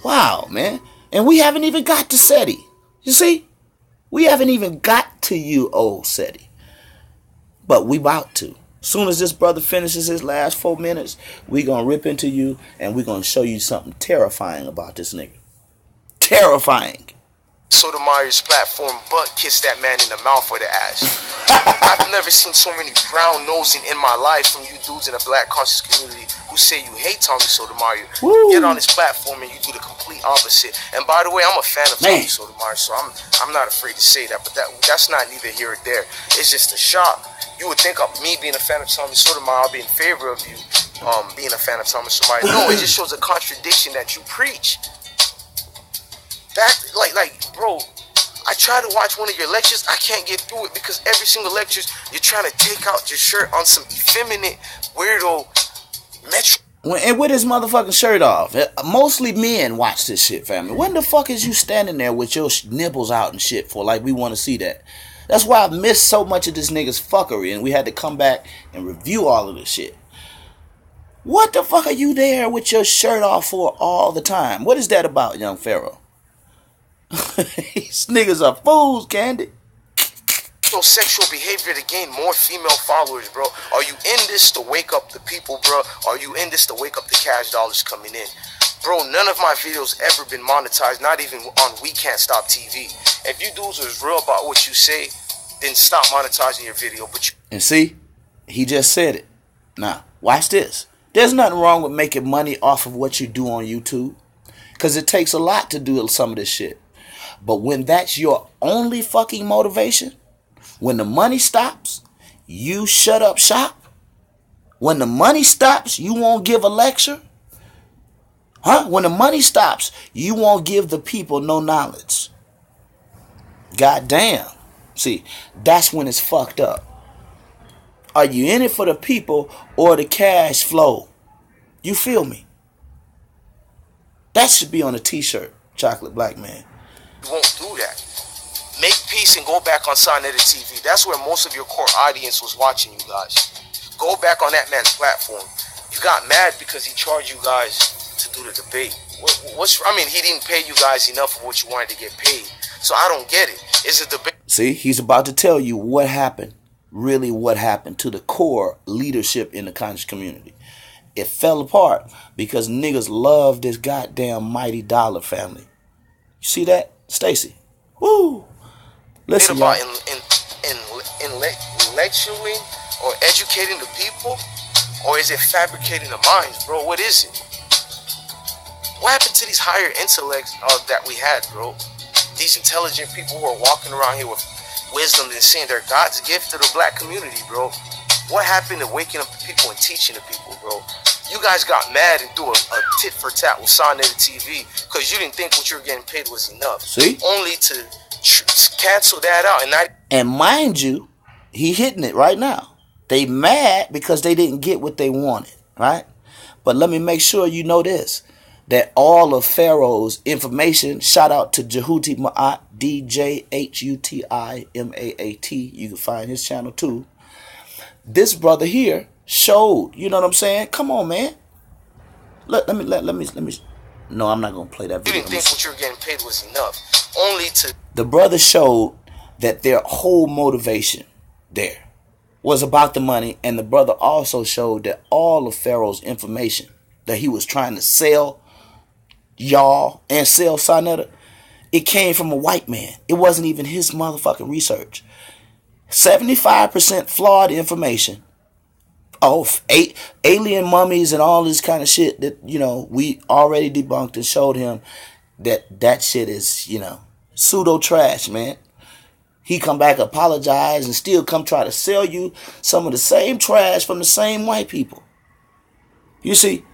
Wow, man. And we haven't even got to Seti. You see? We haven't even got to you, old Seti. But we about to. Soon as this brother finishes his last 4 minutes, we gonna rip into you and we gonna show you something terrifying about this nigga. Terrifying. Sotomayor's platform, but kiss that man in the mouth or the ass. I've never seen so many brown nosing in my life from you dudes in the black conscious community who say you hate Tommy Sotomayor. You get on his platform and you do the complete opposite. And by the way, I'm a fan of Tommy Sotomayor, so I'm not afraid to say that. But that's not neither here or there. It's just a shock. You would think of me being a fan of Tommy Sotomayor, I'll be in favor of you being a fan of Tommy Sotomayor. No, it just shows a contradiction that you preach. That, like, bro, I try to watch one of your lectures, I can't get through it because every single lecture, you're trying to take out your shirt on some effeminate, weirdo, and with his motherfucking shirt off. Mostly men watch this shit, family. When the fuck is you standing there with your nipples out and shit for? Like, we want to see that. That's why I missed so much of this nigga's fuckery, and we had to come back and review all of this shit. What the fuck are you there with your shirt off for all the time? What is that about, young Pharaoh? These niggas are fools, Candy. No sexual behavior to gain more female followers, bro. Are you in this to wake up the people, bro? Are you in this to wake up the cash dollars coming in? Bro, none of my videos ever been monetized, not even on We Can't Stop TV. If you dudes was real about what you say, then stop monetizing your video. And see, he just said it. Now, watch this. There's nothing wrong with making money off of what you do on YouTube, because it takes a lot to do some of this shit. But when that's your only fucking motivation, when the money stops, you shut up shop. When the money stops, you won't give a lecture. When the money stops, you won't give the people no knowledge. God damn. See, that's when it's fucked up. Are you in it for the people or the cash flow? You feel me? That should be on a t-shirt, Chocolate Black Man. You won't do that. Make peace and go back on Sonetta TV. That's where most of your core audience was watching you guys. Go back on that man's platform. You got mad because he charged you guys to do the debate. I mean, he didn't pay you guys enough of what you wanted to get paid. So I don't get it. Is it debate? See, he's about to tell you what happened. Really what happened to the core leadership in the conscious community. It fell apart because niggas love this goddamn mighty dollar family. You see that, Stacy? Woo! Listen, y'all. In lecturing or educating the people, or is it fabricating the minds, bro? What is it? What happened to these higher intellects that we had, bro? These intelligent people who are walking around here with wisdom and saying they're God's gift to the black community, bro. What happened to waking up the people and teaching the people, bro? You guys got mad and threw a tit for tat with Sonetta TV because you didn't think what you were getting paid was enough. See? Only to cancel that out and not. And mind you, he hitting it right now. They mad because they didn't get what they wanted, right? But let me make sure you know this, that all of Pharaoh's information, shout out to Jehuti Ma'at, DJHUTIMAAT. You can find his channel too. This brother here showed, you know what I'm saying? Come on, man. Let me. No, I'm not gonna play that video. You didn't think what you were getting paid was enough. Only to. The brother showed that their whole motivation there was about the money, and the brother also showed that all of Pharaoh's information that he was trying to sell y'all and sell Sonetta, it came from a white man. It wasn't even his motherfucking research. 75% flawed information. Oh, alien mummies and all this kind of shit that, you know, we already debunked and showed him that shit is, you know, pseudo trash, man. He come back, apologize, and still come try to sell you some of the same trash from the same white people. You see,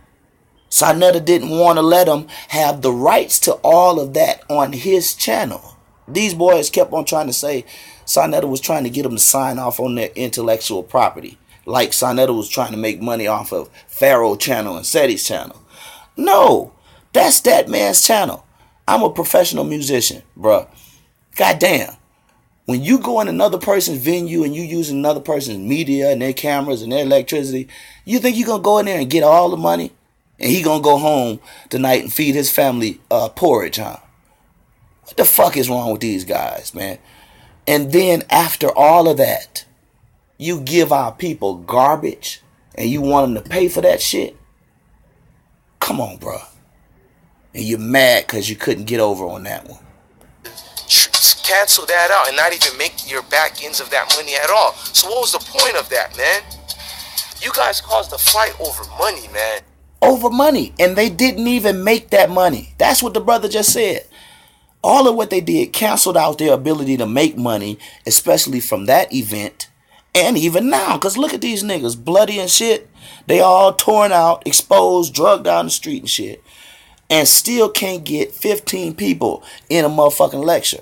Sonetta didn't want to let him have the rights to all of that on his channel. These boys kept on trying to say Sonetta was trying to get them to sign off on their intellectual property, like Sonetta was trying to make money off of Pharaoh channel and Seti's channel. No, that's that man's channel. I'm a professional musician, bruh. Goddamn. When you go in another person's venue and you use another person's media and their cameras and their electricity, you think you're going to go in there and get all the money? And he going to go home tonight and feed his family porridge, huh? What the fuck is wrong with these guys, man? And then after all of that, you give our people garbage and you want them to pay for that shit? Come on, bro. And you're mad because you couldn't get over on that one. Cancel that out and not even make your back ends of that money at all. So what was the point of that, man? You guys caused a fight over money, man. Over money. And they didn't even make that money. That's what the brother just said. All of what they did canceled out their ability to make money, especially from that event. And even now, because look at these niggas, bloody and shit. They all torn out, exposed, drugged down the street and shit. And still can't get 15 people in a motherfucking lecture.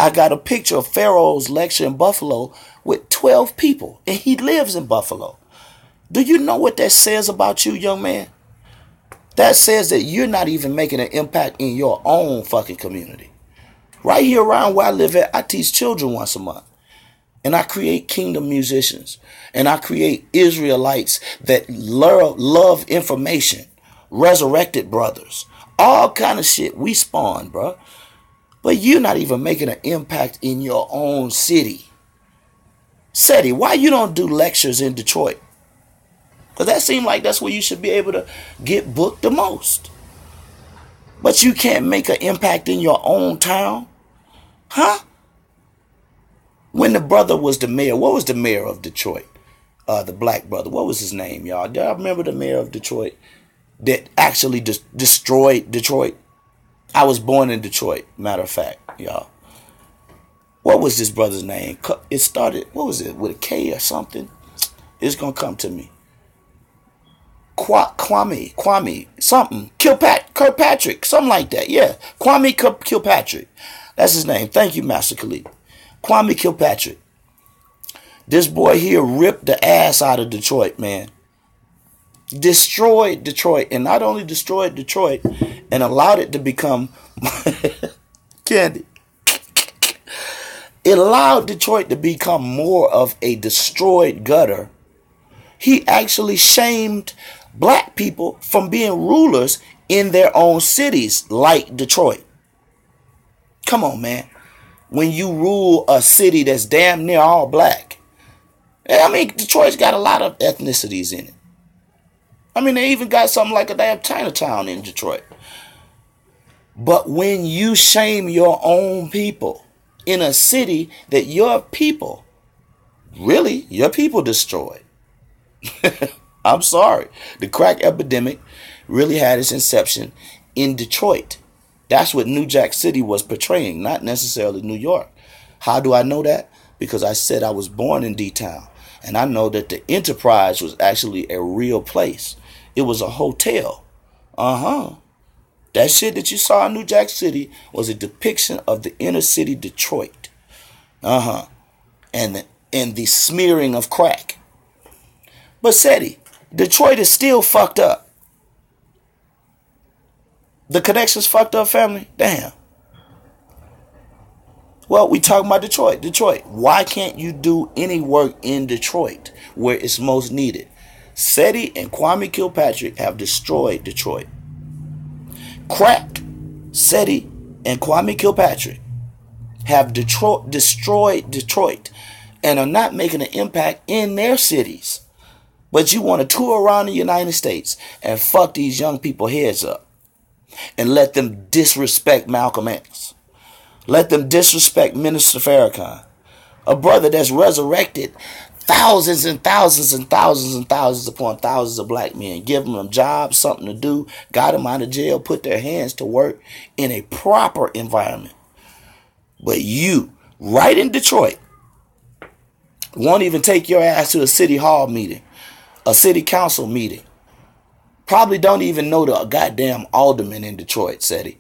I got a picture of Pharaoh's lecture in Buffalo with 12 people. And he lives in Buffalo. Do you know what that says about you, young man? That says that you're not even making an impact in your own fucking community. Right here around where I live at, I teach children once a month. And I create kingdom musicians. And I create Israelites that love information. Resurrected brothers. All kind of shit we spawn, bro. But you're not even making an impact in your own city. Seti, why you don't do lectures in Detroit? Because that seems like that's where you should be able to get booked the most. But you can't make an impact in your own town? Huh? When the brother was the mayor, what was the mayor of Detroit? The black brother. What was his name, y'all? Do y'all remember the mayor of Detroit that actually destroyed Detroit? I was born in Detroit, matter of fact, y'all. What was this brother's name? It started, what was it, with a K or something? It's going to come to me. Kwame, something. Kirkpatrick, something like that, yeah. Kwame Kilpatrick. That's his name. Thank you, Master Khalid. Kwame Kilpatrick. This boy here ripped the ass out of Detroit, man. Destroyed Detroit, and not only destroyed Detroit and allowed it to become Candy. It allowed Detroit to become more of a destroyed gutter. He actually shamed black people from being rulers in their own cities like Detroit. Come on, man. When you rule a city that's damn near all black. I mean, Detroit's got a lot of ethnicities in it. I mean, they even got something like a damn Chinatown in Detroit. But when you shame your own people in a city that your people destroyed. I'm sorry. The crack epidemic really had its inception in Detroit. That's what New Jack City was portraying, not necessarily New York. How do I know that? Because I said I was born in D-Town. And I know that the Enterprise was actually a real place. It was a hotel. That shit that you saw in New Jack City was a depiction of the inner city Detroit. And the smearing of crack. But Seti, Detroit is still fucked up. The connection's fucked up, family? Damn. Well, we talking about Detroit. Detroit. Why can't you do any work in Detroit where it's most needed? Seti and Kwame Kilpatrick have destroyed Detroit. Crack, Seti, and Kwame Kilpatrick have destroyed Detroit and are not making an impact in their cities. But you want to tour around the United States and fuck these young people heads up and let them disrespect Malcolm X. Let them disrespect Minister Farrakhan, a brother that's resurrected thousands and thousands and thousands and thousands upon thousands of black men, giving them jobs, something to do, got them out of jail, put their hands to work in a proper environment. But you, right in Detroit, won't even take your ass to a city hall meeting, a city council meeting. Probably don't even know the goddamn alderman in Detroit, Seti.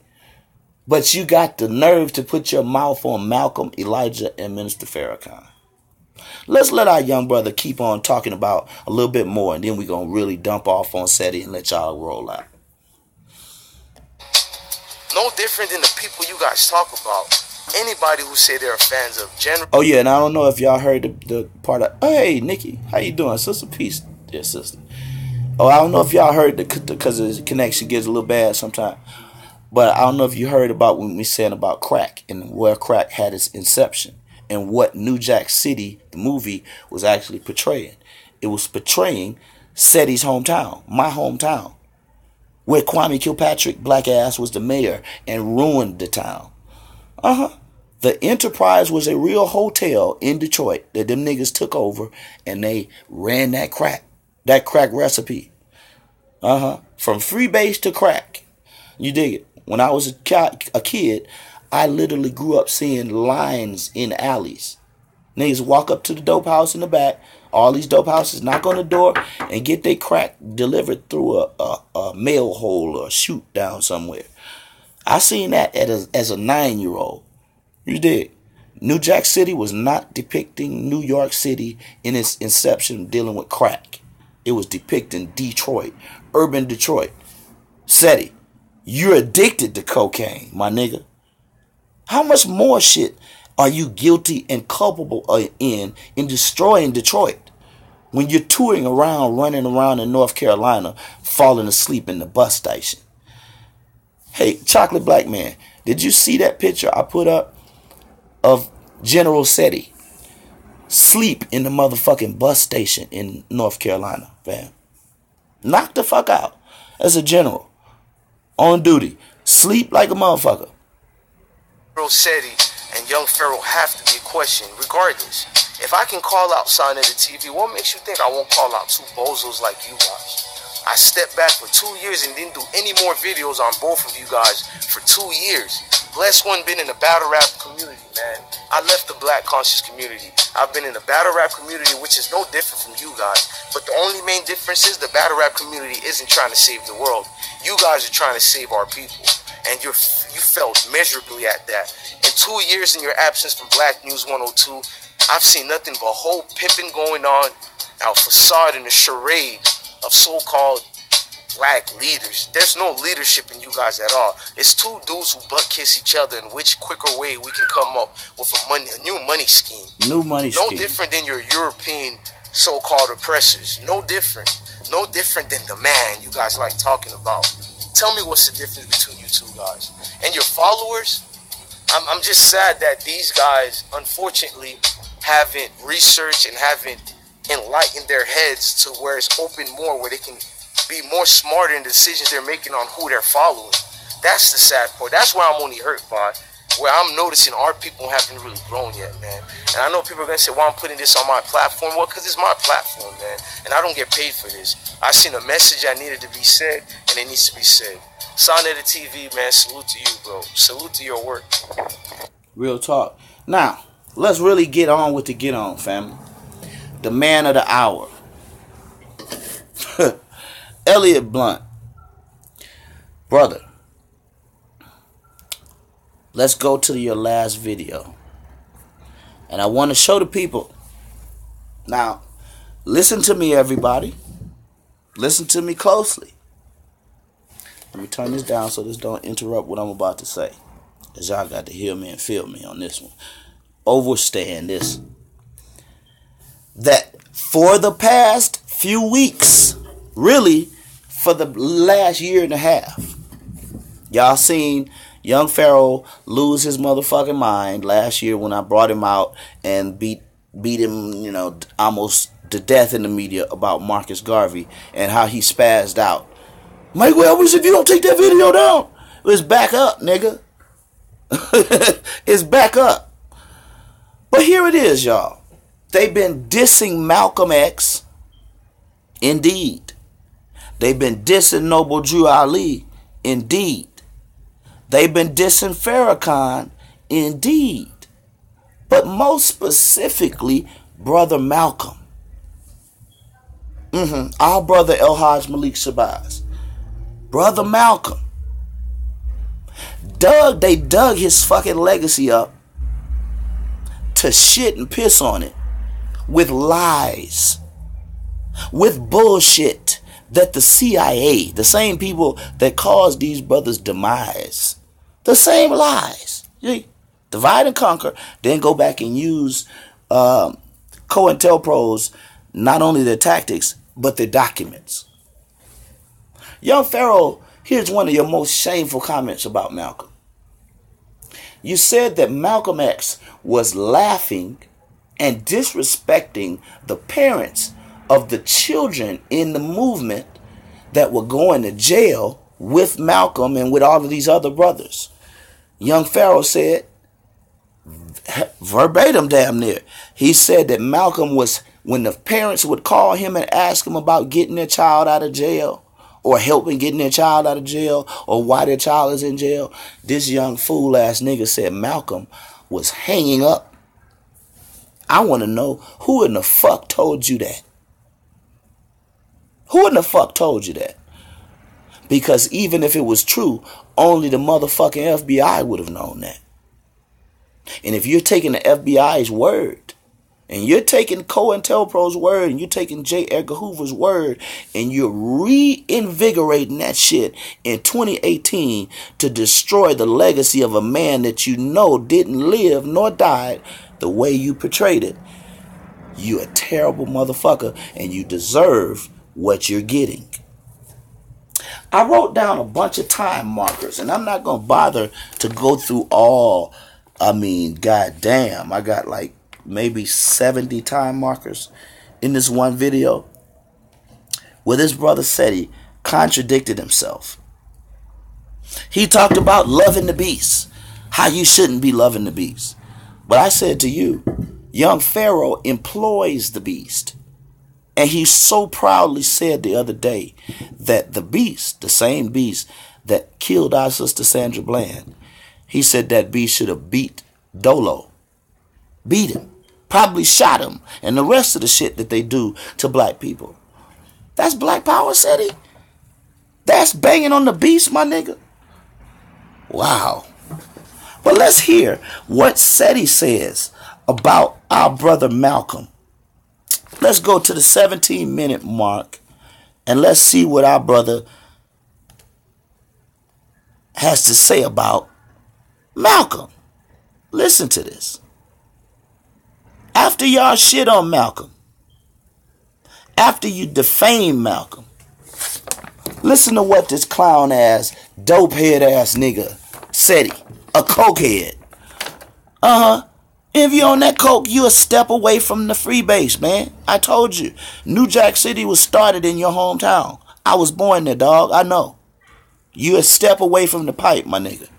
But you got the nerve to put your mouth on Malcolm, Elijah, and Minister Farrakhan. Let's let our young brother keep on talking about a little bit more, and then we're going to really dump off on Seti and let y'all roll out. No different than the people you guys talk about. Anybody who say they're fans of general. Oh, yeah, and I don't know if y'all heard the part of... Oh, hey, Nikki, how you doing? Sister, peace. Yeah, sister. Oh, I don't know if y'all heard because the connection gets a little bad sometimes. But I don't know if you heard about when we said about crack and where crack had its inception and what New Jack City, the movie, was actually portraying. It was portraying Seti's hometown, my hometown, where Kwame Kilpatrick, black ass, was the mayor and ruined the town. The Enterprise was a real hotel in Detroit that them niggas took over and they ran that crack recipe. From freebase to crack. You dig it? When I was a kid, I literally grew up seeing lines in alleys. Niggas walk up to the dope house in the back. All these dope houses knock on the door and get their crack delivered through a mail hole or a chute down somewhere. I seen that as a 9-year-old. You dig? New Jack City was not depicting New York City in its inception dealing with crack. It was depicting Detroit, urban Detroit. Seti, you're addicted to cocaine, my nigga. How much more shit are you guilty and culpable in destroying Detroit when you're touring around, running around in North Carolina, falling asleep in the bus station? Hey, Chocolate Black Man, did you see that picture I put up of General Seti sleep in the motherfucking bus station in North Carolina, fam? Knock the fuck out as a general. On duty. Sleep like a motherfucker. Seti and young Pharaoh have to be questioned regardless. If I can call out Sign of the TV, what makes you think I won't call out two bozos like you guys? I stepped back for 2 years and didn't do any more videos on both of you guys for 2 years. Blessed one been in the battle rap community, man. I left the black conscious community. I've been in the battle rap community, which is no different from you guys. But the only main difference is the battle rap community isn't trying to save the world. You guys are trying to save our people. And you felt measurably at that. In 2 years in your absence from Black News 102, I've seen nothing but whole pimping going on, our facade and a charade of so-called black leaders. There's no leadership in you guys at all. It's two dudes who butt kiss each other, and which quicker way we can come up with a new money scheme. New money scheme. No different than your European so-called oppressors. No different. No different than the man you guys like talking about. Tell me what's the difference between you two guys and your followers. I'm just sad that these guys, unfortunately, haven't researched and haven't enlightened their heads to where it's open more, where they can be more smarter in the decisions they're making on who they're following. That's the sad part. That's where I'm only hurt by, where I'm noticing our people haven't really grown yet, man. And I know people are going to say, why I'm putting this on my platform? Well, because it's my platform, man. And I don't get paid for this. I seen a message that needed to be said, and it needs to be said. Sonetta TV, man, salute to you, bro. Salute to your work. Real talk. Now, let's really get on with the get on, family. The man of the hour. Elliot Blunt. Brother, let's go to your last video. And I want to show the people. Now, listen to me, everybody. Listen to me closely. Let me turn this down so this don't interrupt what I'm about to say. Because y'all got to hear me and feel me on this one. Overstand this. That for the past few weeks, really for the last year and a half, y'all seen young Pharaoh lose his motherfucking mind last year when I brought him out and beat him, almost to death in the media about Marcus Garvey and how he spazzed out. Mike Wells, if you don't take that video down, it's back up, nigga. It's back up. But here it is, y'all. They've been dissing Malcolm X. Indeed. They've been dissing Noble Drew Ali. Indeed. They've been dissing Farrakhan. Indeed. But most specifically, Brother Malcolm. Our brother El-Haj Malik Shabazz. Brother Malcolm. They dug his fucking legacy up to shit and piss on it with lies, with bullshit that the CIA, the same people that caused these brothers' demise, the same lies. Divide and conquer, then go back and use COINTELPRO's, not only their tactics, but their documents. Young Pharaoh, here's one of your most shameful comments about Malcolm. You said that Malcolm X was laughing and disrespecting the parents of the children in the movement that were going to jail with Malcolm and with all of these other brothers. Young Pharaoh said, verbatim damn near, he said that Malcolm was, when the parents would call him and ask him about getting their child out of jail, or helping getting their child out of jail, or why their child is in jail, this young fool ass nigga said Malcolm was hanging up. I want to know, who in the fuck told you that? Who in the fuck told you that? Because even if it was true, only the motherfucking FBI would have known that. And if you're taking the FBI's word, and you're taking COINTELPRO's word, and you're taking J. Edgar Hoover's word, and you're reinvigorating that shit in 2018 to destroy the legacy of a man that you know didn't live nor died the way you portrayed it, you a terrible motherfucker, and you deserve what you're getting. I wrote down a bunch of time markers, and I'm not going to bother to go through all. Goddamn, I got like maybe 70 time markers in this one video where this brother Seti contradicted himself. He talked about loving the beast, how you shouldn't be loving the beast. But I said to you, young Pharaoh employs the beast. And he so proudly said the other day that the beast, the same beast that killed our sister Sandra Bland, he said that beast should have beat Dolo. Beat him. Probably shot him. And the rest of the shit that they do to black people. That's black power, Seti. That's banging on the beast, my nigga. Wow. But let's hear what Seti says about our brother Malcolm. Let's go to the 17-minute mark and let's see what our brother has to say about Malcolm. Listen to this. After y'all shit on Malcolm, after you defame Malcolm, listen to what this clown ass, dope head ass nigga, Seti, a cokehead. If you on that coke, you a step away from the free base, man. I told you. New Jack City was started in your hometown. I was born there, dog. I know. You a step away from the pipe, my nigga.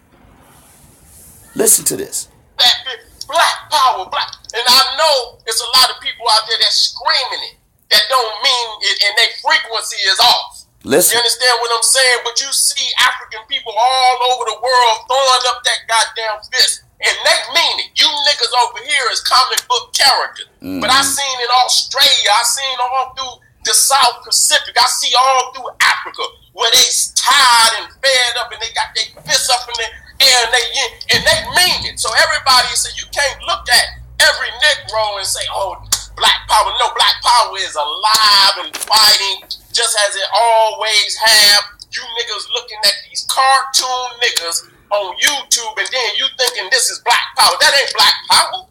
Listen to this. Black power, black. And I know there's a lot of people out there that's screaming it, that don't mean it, and their frequency is off. Listen. You understand what I'm saying? But you see African people all over the world throwing up that goddamn fist, and they mean it. You niggas over here is comic book characters. But I seen in Australia, I seen all through the South Pacific, I see all through Africa, where they tired and fed up, and they got their fists up in the air, and they mean it. So everybody said you can't look at every Negro and say, oh, black power. No, black power is alive and fighting just as it always have. You niggas looking at these cartoon niggas on YouTube, and then you thinking this is black power. That ain't black power.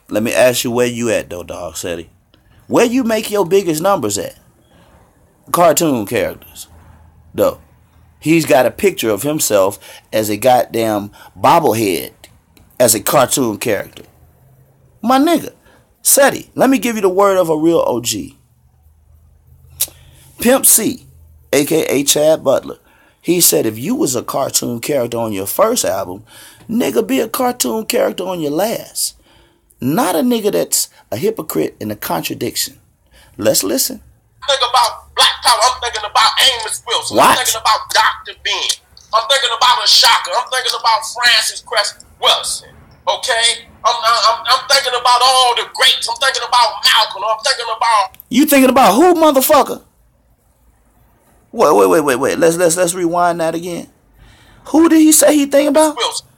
Let me ask you where you at, though, dog, Seti. Where you make your biggest numbers at? Cartoon characters, though. He's got a picture of himself as a goddamn bobblehead, as a cartoon character. My nigga, Seti, let me give you the word of a real OG. Pimp C, a.k.a. Chad Butler, he said if you was a cartoon character on your first album, nigga, be a cartoon character on your last. Not a nigga that's a hypocrite and a contradiction. Let's listen. Think about black power. I'm thinking about Amos Wilson. What? I'm thinking about Dr. Ben. I'm thinking about Ashaka. I'm thinking about Francis Cress Wilson. Okay? I'm thinking about all the greats. I'm thinking about Malcolm. I'm thinking about... You thinking about who, motherfucker? Wait. Let's rewind that again. Who did he say he think about? Wilson.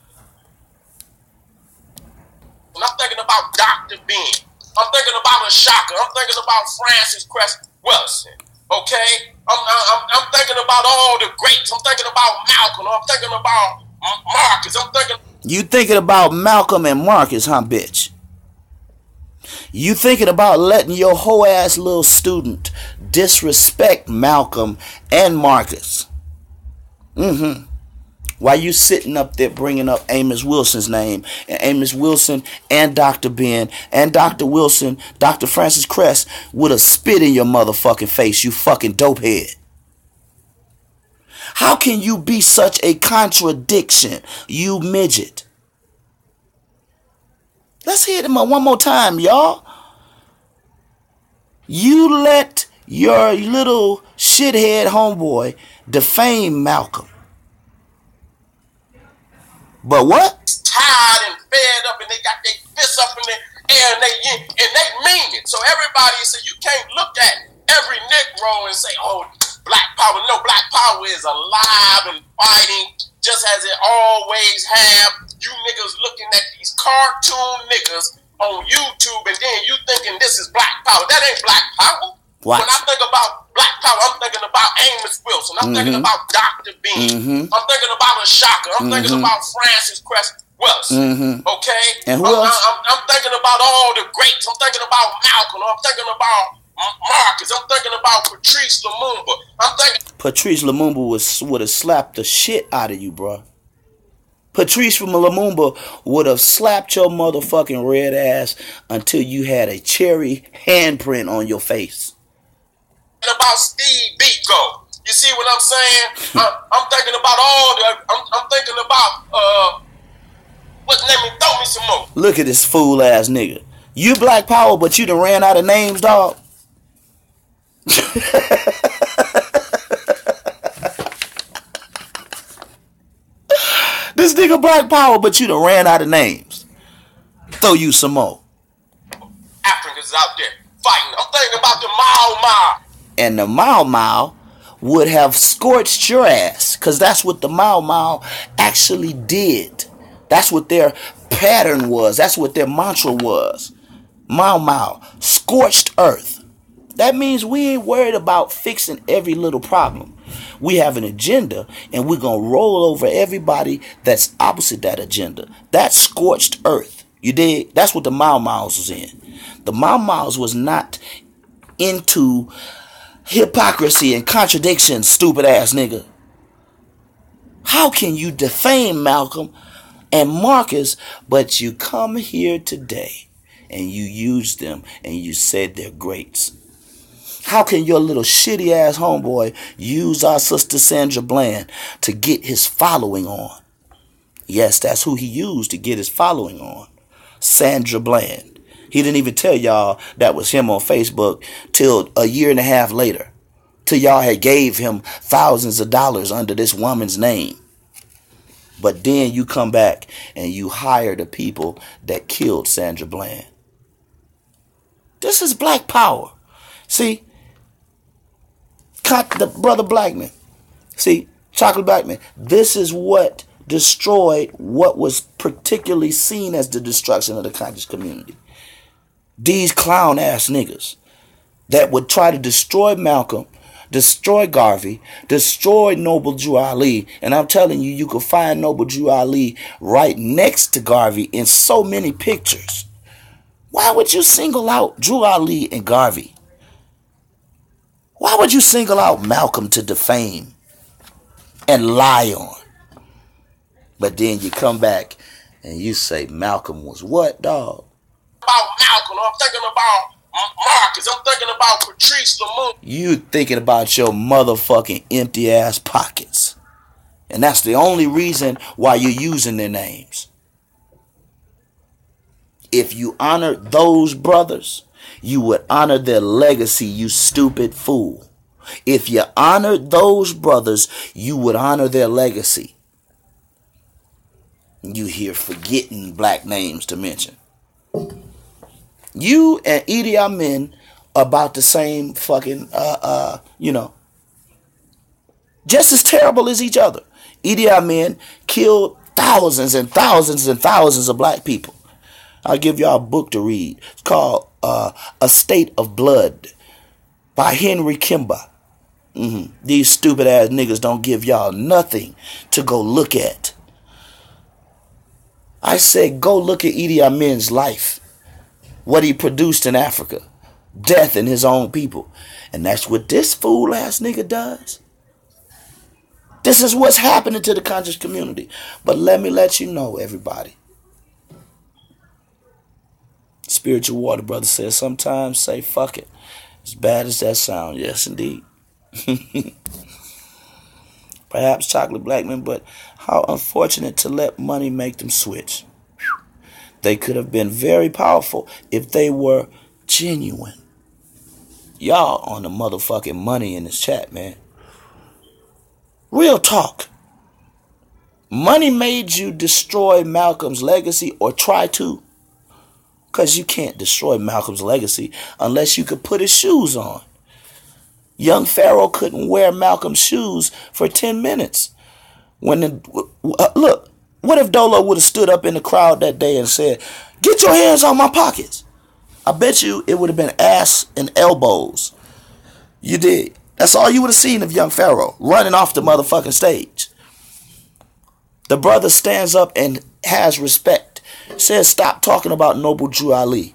And I'm thinking about Dr. Ben. I'm thinking about Ashaka. I'm thinking about Francis Cress Wilson. Okay? I'm thinking about all the greats. I'm thinking about Malcolm. I'm thinking about Marcus. I'm thinking... You thinking about Malcolm and Marcus, huh, bitch? You thinking about letting your whole ass little student disrespect Malcolm and Marcus. While you sitting up there bringing up Amos Wilson's name, and Amos Wilson and Dr. Ben and Dr. Wilson, Dr. Francis Cress would have spit in your motherfucking face, you fucking dopehead. How can you be such a contradiction, you midget? Let's hear it one more time, y'all. You let your little shithead homeboy defame Malcolm. But what? Tired and fed up, and they got their fists up in the air, and they mean it. So everybody said you can't look at every Negro and say, oh, black power. No, black power is alive and fighting just as it always have. You niggas looking at these cartoon niggas on YouTube, and then you thinking this is black power. That ain't black power. What? When I think about black power, I'm thinking about Amos Wilson. I'm thinking about Dr. Ben. I'm thinking about Ashaka. I'm thinking about Francis Cress Wilson. Okay? And who else? I'm thinking about all the greats. I'm thinking about Malcolm. I'm thinking about Marcus. I'm thinking about Patrice Lumumba. I'm thinking... Patrice Lumumba would have slapped the shit out of you, bro. Patrice from Lumumba would have slapped your motherfucking red ass until you had a cherry handprint on your face. About Steve Biko. You see what I'm saying? I'm thinking about all the... I'm thinking about... Let me throw me some more. Look at this fool ass nigga. You black power, but you done ran out of names, dog. This nigga black power, but you done ran out of names. Throw you some more. Africans out there fighting. I'm thinking about the Mau Mau. And the Mau Mau would have scorched your ass, because that's what the Mau Mau actually did. That's what their pattern was. That's what their mantra was. Mau Mau, scorched earth. That means we ain't worried about fixing every little problem. We have an agenda, and we're going to roll over everybody that's opposite that agenda. That's scorched earth. You dig? That's what the Mau Mau's was in. The Mau Mau's was not into hypocrisy and contradiction, stupid ass nigga. How can you defame Malcolm and Marcus, but you come here today and you use them and you said they're greats? How can your little shitty ass homeboy use our sister Sandra Bland to get his following on? Yes, that's who he used to get his following on. Sandra Bland. He didn't even tell y'all that was him on Facebook till a year and a half later. Till y'all had gave him thousands of dollars under this woman's name. But then you come back and you hire the people that killed Sandra Bland. This is black power. See, the brother Blackman. See, Chocolate Blackman. This is what destroyed what was particularly seen as the destruction of the conscious community. These clown ass niggas that would try to destroy Malcolm, destroy Garvey, destroy Noble Drew Ali. And I'm telling you, you can find Noble Drew Ali right next to Garvey in so many pictures. Why would you single out Drew Ali and Garvey? Why would you single out Malcolm to defame and lie on? But then you come back and you say Malcolm was what, dog? About Malcolm, I'm thinking about Marcus, I'm thinking about Patrice Lamont. You thinking about your motherfucking empty ass pockets. And that's the only reason why you're using their names. If you honor those brothers, you would honor their legacy, you stupid fool. If you honored those brothers, you would honor their legacy. You here forgetting black names to mention. You and Idi Amin about the same fucking, just as terrible as each other. Idi Amin killed thousands and thousands and thousands of black people. I'll give y'all a book to read. It's called A State of Blood by Henry Kimba. These stupid ass niggas don't give y'all nothing to go look at. I said go look at Idi Amin's life. What he produced in Africa. Death in his own people. And that's what this fool ass nigga does. This is what's happening to the conscious community. But let me let you know, everybody. Spiritual Water Brother says sometimes say fuck it. As bad as that sound. Yes, indeed. Perhaps Chocolate Blackman, but how unfortunate to let money make them switch. They could have been very powerful if they were genuine. Y'all on the motherfucking money in this chat, man. Real talk. Money made you destroy Malcolm's legacy or try to. Because you can't destroy Malcolm's legacy unless you could put his shoes on. Young Pharaoh couldn't wear Malcolm's shoes for 10 minutes. Look, what if Dolo would have stood up in the crowd that day and said, "Get your hands on my pockets"? I bet you it would have been ass and elbows. You did. That's all you would have seen of Young Pharaoh running off the motherfucking stage. The brother stands up and has respect. Says stop talking about Noble Drew Ali.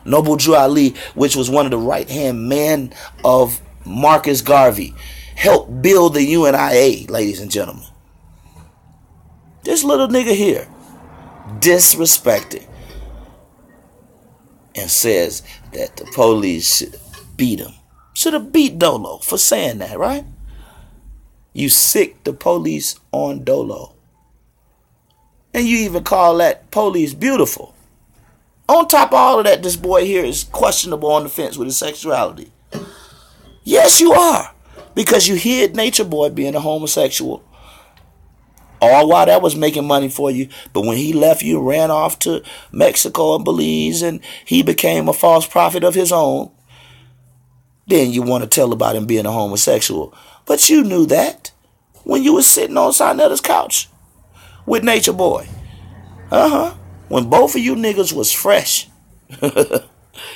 Noble Drew Ali, which was one of the right-hand men of Marcus Garvey, helped build the UNIA, ladies and gentlemen. This little nigga here disrespected and says that the police should beat him. Should have beat Dolo for saying that, right? You sick the police on Dolo. And you even call that police beautiful. On top of all of that, this boy here is questionable on the fence with his sexuality. Yes, you are. Because you hid Nature Boy being a homosexual. All while that was making money for you. But when he left you, ran off to Mexico and Belize, and he became a false prophet of his own, then you want to tell about him being a homosexual. But you knew that when you was sitting on Sinetta's couch with Nature Boy. When both of you niggas was fresh,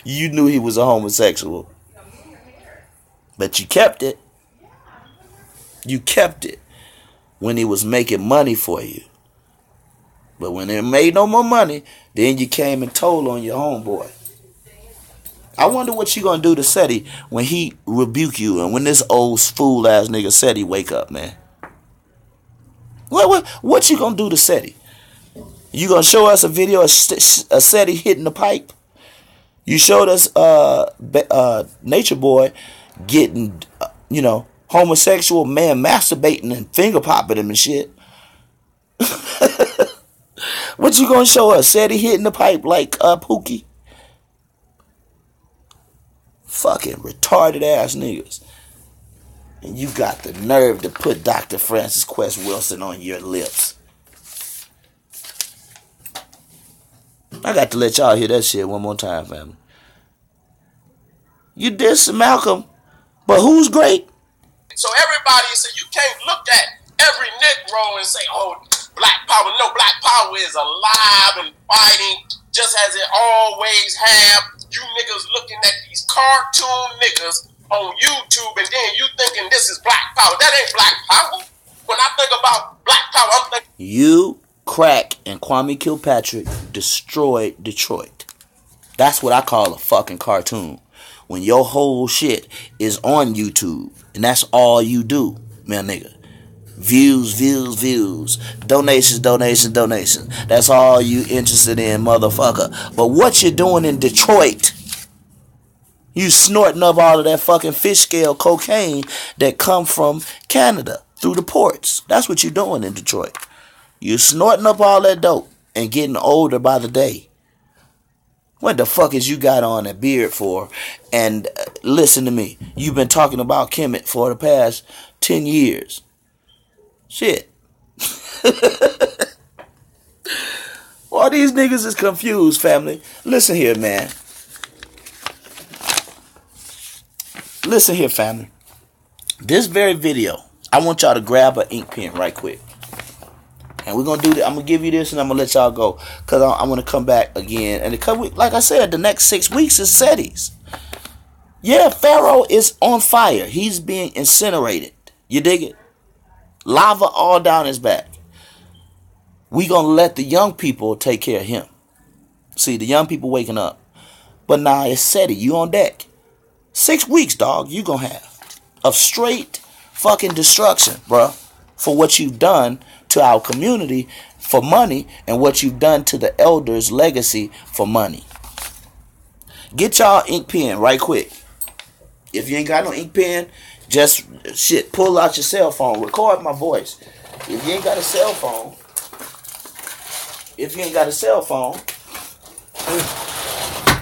you knew he was a homosexual. But you kept it. You kept it when he was making money for you. But when it made no more money, then you came and told on your homeboy. I wonder what you gonna do to Seti when he rebuke you and when this old fool ass nigga Seti wake up, man. What you gonna do to Seti? You gonna show us a video of Seti hitting the pipe? You showed us Nature Boy getting, homosexual man masturbating and finger popping him and shit. What you gonna show us? Seti hitting the pipe like Pookie? Fucking retarded ass niggas. And you got the nerve to put Dr. Francis Quest Wilson on your lips. I got to let y'all hear that shit one more time, family. You diss Malcolm, but who's great? So everybody said you can't look at every Negro and say, oh, Black Power. No, Black Power is alive and fighting just as it always have. You niggas looking at these cartoon niggas on YouTube and then you thinking this is Black Power. That ain't Black Power. When I think about Black Power, I'm thinking... You, Crack, and Kwame Kilpatrick destroyed Detroit. That's what I call a fucking cartoon. When your whole shit is on YouTube and that's all you do, man, nigga. Views, views, views. Donations, donations, donations. That's all you interested in, motherfucker. But what you doing in Detroit? You snorting up all of that fucking fish scale cocaine that come from Canada through the ports. That's what you doing in Detroit. You snorting up all that dope and getting older by the day. What the fuck is you got on that beard for? And listen to me. You've been talking about Kemet for the past 10 years. Shit. All these niggas is confused, family. Listen here, man. Listen here, family. This very video, I want y'all to grab an ink pen right quick. And we're going to do that. I'm going to give you this and I'm going to let y'all go. Because I want to come back again. And like I said, the next 6 weeks is Seti's. Yeah, Pharaoh is on fire. He's being incinerated. You dig it? Lava all down his back. We going to let the young people take care of him. See, the young people waking up. But now it's Seti. You on deck. 6 weeks, dog, you going to have of straight fucking destruction, bruh. For what you've done to our community for money and what you've done to the elders' legacy for money. Get y'all ink pen right quick. If you ain't got no ink pen, just pull out your cell phone. Record my voice. If you ain't got a cell phone,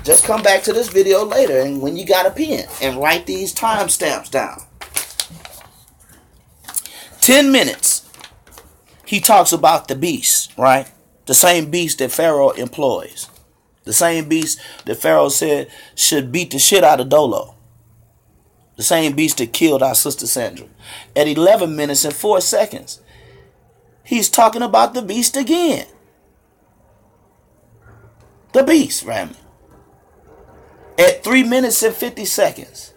just come back to this video later and when you got a pen and write these timestamps down. 10 minutes. He talks about the beast, right? The same beast that Pharaoh employs. The same beast that Pharaoh said should beat the shit out of Dolo. The same beast that killed our sister Sandra. At 11 minutes and 4 seconds, he's talking about the beast again. The beast, Rami. At 3 minutes and 50 seconds,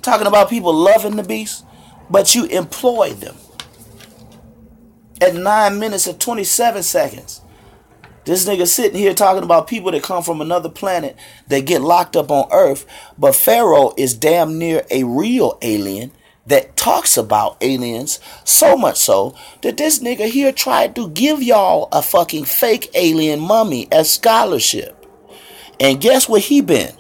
talking about people loving the beast, but you employ them. At 9 minutes and 27 seconds, this nigga sitting here talking about people that come from another planet that get locked up on Earth, but Pharaoh is damn near a real alien that talks about aliens, so much so that this nigga here tried to give y'all a fucking fake alien mummy as scholarship. And guess what he been?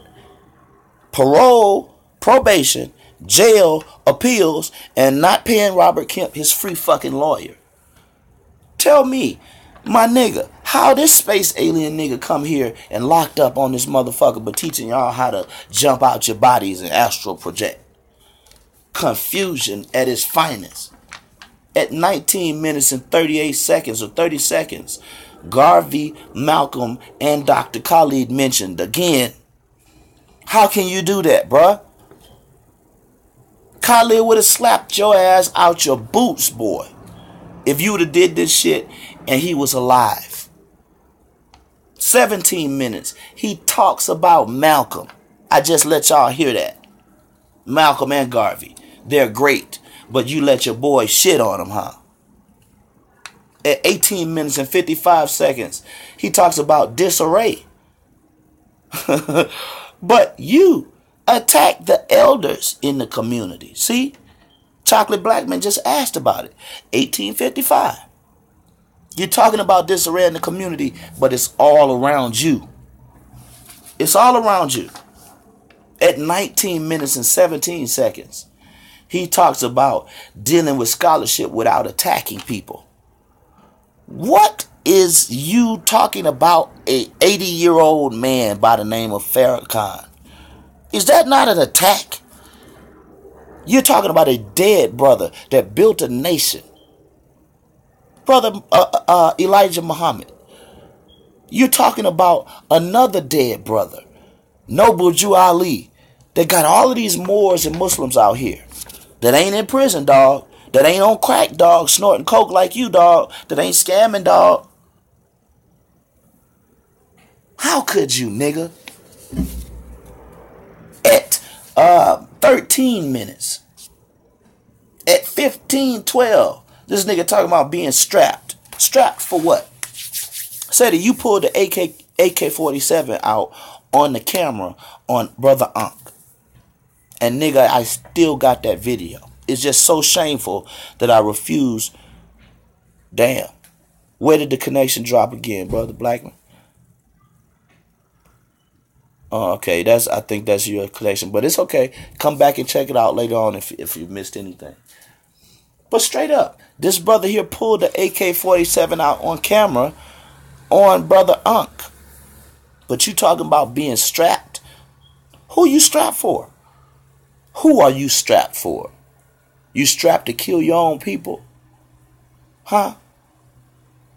Parole, probation, jail, appeals, and not paying Robert Kemp his free fucking lawyer. Tell me, my nigga, how this space alien nigga come here and locked up on this motherfucker but teaching y'all how to jump out your bodies and astral project? Confusion at its finest. At 19 minutes and 38 seconds or 30 seconds, Garvey, Malcolm, and Dr. Khalid mentioned again. How can you do that, bruh? Khalid would have slapped your ass out your boots, boy, if you would have did this shit and he was alive. 17 minutes. He talks about Malcolm. I just let y'all hear that. Malcolm and Garvey. They're great. But you let your boy shit on him, huh? At 18 minutes and 55 seconds, he talks about disarray. But you attack the elders in the community. See? Chocolate Black Man just asked about it. 1855. You're talking about disarray in the community, but it's all around you. It's all around you. At 19 minutes and 17 seconds, he talks about dealing with scholarship without attacking people. What is you talking about a 80-year-old man by the name of Farrakhan? Is that not an attack? You're talking about a dead brother that built a nation. Brother Elijah Muhammad. You're talking about another dead brother, Noble Jew Ali, that got all of these Moors and Muslims out here that ain't in prison, dog. That ain't on crack, dog, snorting coke like you, dog. That ain't scamming, dog. How could you, nigga? At 13 minutes. At 15:12, this nigga talking about being strapped. Strapped for what? Seti, you pulled the AK-47 out on the camera on Brother Ankh. And nigga, I still got that video. It's just so shameful that I refuse. Damn. Where did the connection drop again, Brother Blackman? Oh, okay, I think that's your connection. But it's okay. Come back and check it out later on if you missed anything. But straight up, this brother here pulled the AK-47 out on camera on Brother Ankh. But you talking about being strapped? Who you strapped for? Who are you strapped for? You strapped to kill your own people? Huh?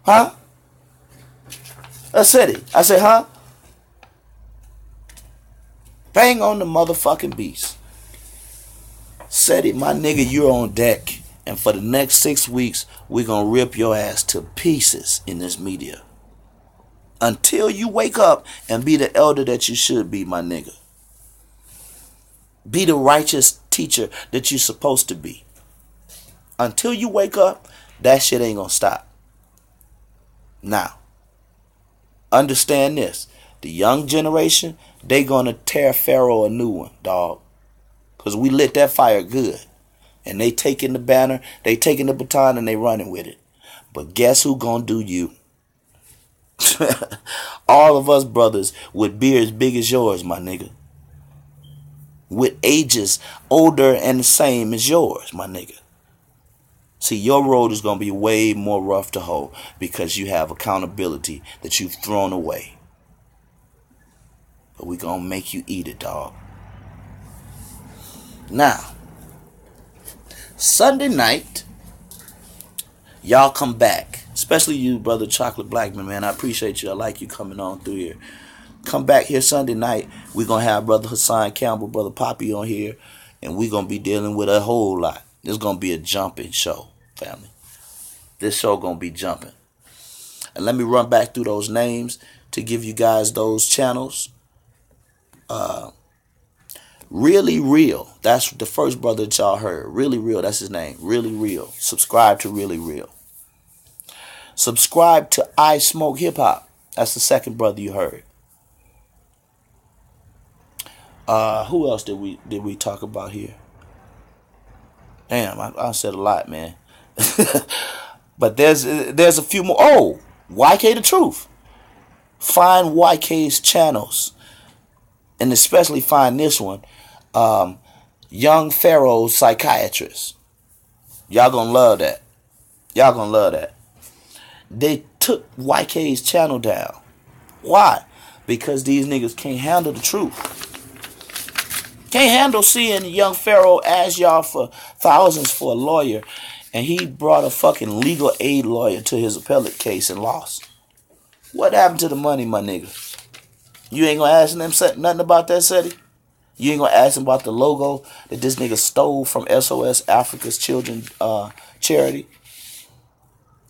Huh? I said it. I said, huh? Bang on the motherfucking beast. Said it, my nigga, you're on deck. And for the next 6 weeks, we're going to rip your ass to pieces in this media. Until you wake up and be the elder that you should be, my nigga. Be the righteous teacher that you're supposed to be. Until you wake up, that shit ain't going to stop. Now, understand this. The young generation, they going to tear Pharaoh a new one, dog. Because we lit that fire good. And they taking the banner, they taking the baton, and they running with it. But guess who gonna do you? All of us brothers with beards big as yours, my nigga. With ages older and the same as yours, my nigga. See, your road is gonna be way more rough to hoe because you have accountability that you've thrown away. But we gonna make you eat it, dog. Now, Sunday night, y'all come back. Especially you, Brother Chocolate Blackman, man. I appreciate you. I like you coming on through here. Come back here Sunday night. We're going to have Brother Hassan Campbell, Brother Poppy on here. And we're going to be dealing with a whole lot. This is going to be a jumping show, family. This show going to be jumping. And let me run back through those names to give you guys those channels. Really Real. That's the first brother that y'all heard. Really Real. That's his name. Really Real. Subscribe to Really Real. Subscribe to I Smoke Hip Hop. That's the second brother you heard. Who else did we talk about here? Damn, I said a lot, man. But there's a few more. Oh, YK the Truth. Find YK's channels. And especially find this one. Young Pharaoh Psychiatrist. Y'all gonna love that. Y'all gonna love that. They took YK's channel down. Why? Because these niggas can't handle the truth. Can't handle seeing Young Pharaoh ask y'all for thousands for a lawyer, and he brought a fucking legal aid lawyer to his appellate case and lost. What happened to the money, my nigga? You ain't gonna ask them nothing about that, Seti? You ain't gonna ask him about the logo that this nigga stole from SOS Africa's Children charity?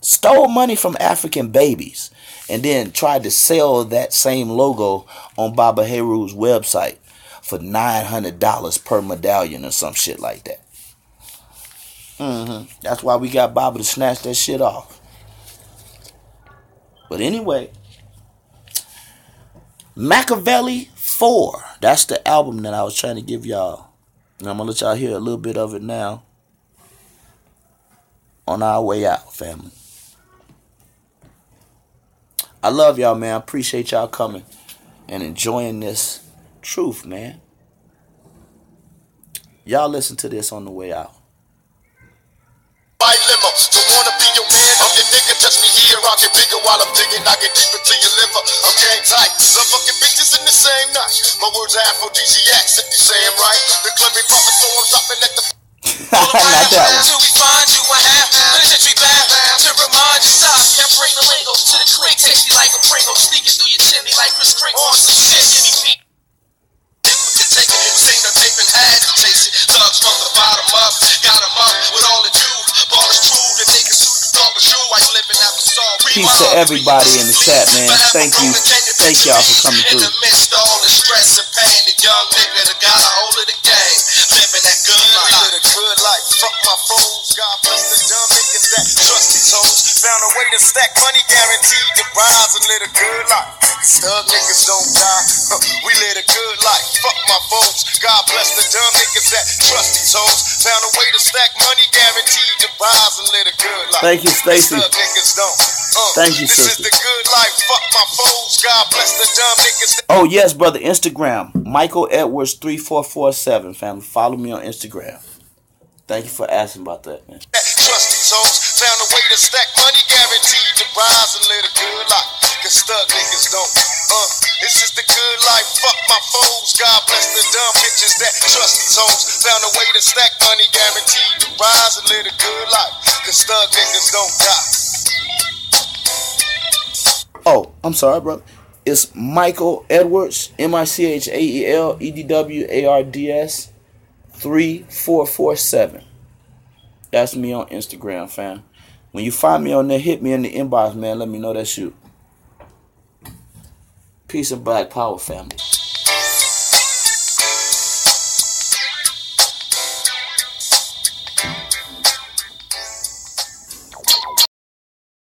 Stole money from African babies and then tried to sell that same logo on Baba Heru's website for $900 per medallion or some shit like that. That's why we got Baba to snatch that shit off. But anyway, Machiavelli 4. That's the album that I was trying to give y'all. And I'm going to let y'all hear a little bit of it now. On our way out, family. I love y'all, man. I appreciate y'all coming and enjoying this truth, man. Y'all listen to this on the way out. White limo, don't wanna be your man, I'm your nigga, touch me here, I get bigger while I'm digging, I get deeper to your liver, I'm gang tight, some fucking bitches in the same night, my words are aphrodisiacs if you say I'm right, the club ain't poppin', so I'm stopping at the Not that one. Till we find you a half, penitentiary bath, to remind you stop. Yeah, bring the lingo to the click, tasty like a Pringle, sneaking through your chimney like Chris Kringle. On some shit, give me beat. Take it, sing the tape and had to taste it. Thugs from the bottom up, got 'em up with all the juice. Ball is true, the niggas suit the dog was you. I live in that facade. Peace to everybody in the chat, man. Thank you. Thank y'all for coming through. In the midst of all the stress and pain, the young nigga that got a hold of the game. Living that good we life. live a good life, fuck my foes, God bless the dumb niggas that trust these hoes, found a way to stack money guaranteed to rise and live a good life. Thug niggas don't die, we live a good life, fuck my foes, God bless the dumb niggas that trust these hoes, found a way to stack money guaranteed to rise and live a good life. Thank you, Stacy. Thug niggas don't. Thank you, this sister. is the good life, fuck my foes, God bless the dumb niggas that Oh, yes, brother. Instagram. Michael Edwards 3447, family. Follow me on Instagram. Thank you for asking about that, man. trust these hoes, found a way to stack money guaranteed to rise and live a good life. Cause thug niggas don't. It's just a good life, fuck my foes. God bless the dumb bitches that trust these hoes. Found a way to stack money guaranteed to rise and live a good life. Cause thug niggas don't die. Oh, I'm sorry, brother. It's Michael Edwards, MichaelEdwards 3447. That's me on Instagram, fam. When you find me on there, hit me in the inbox, man. Let me know that's you. Peace and Black Power, family.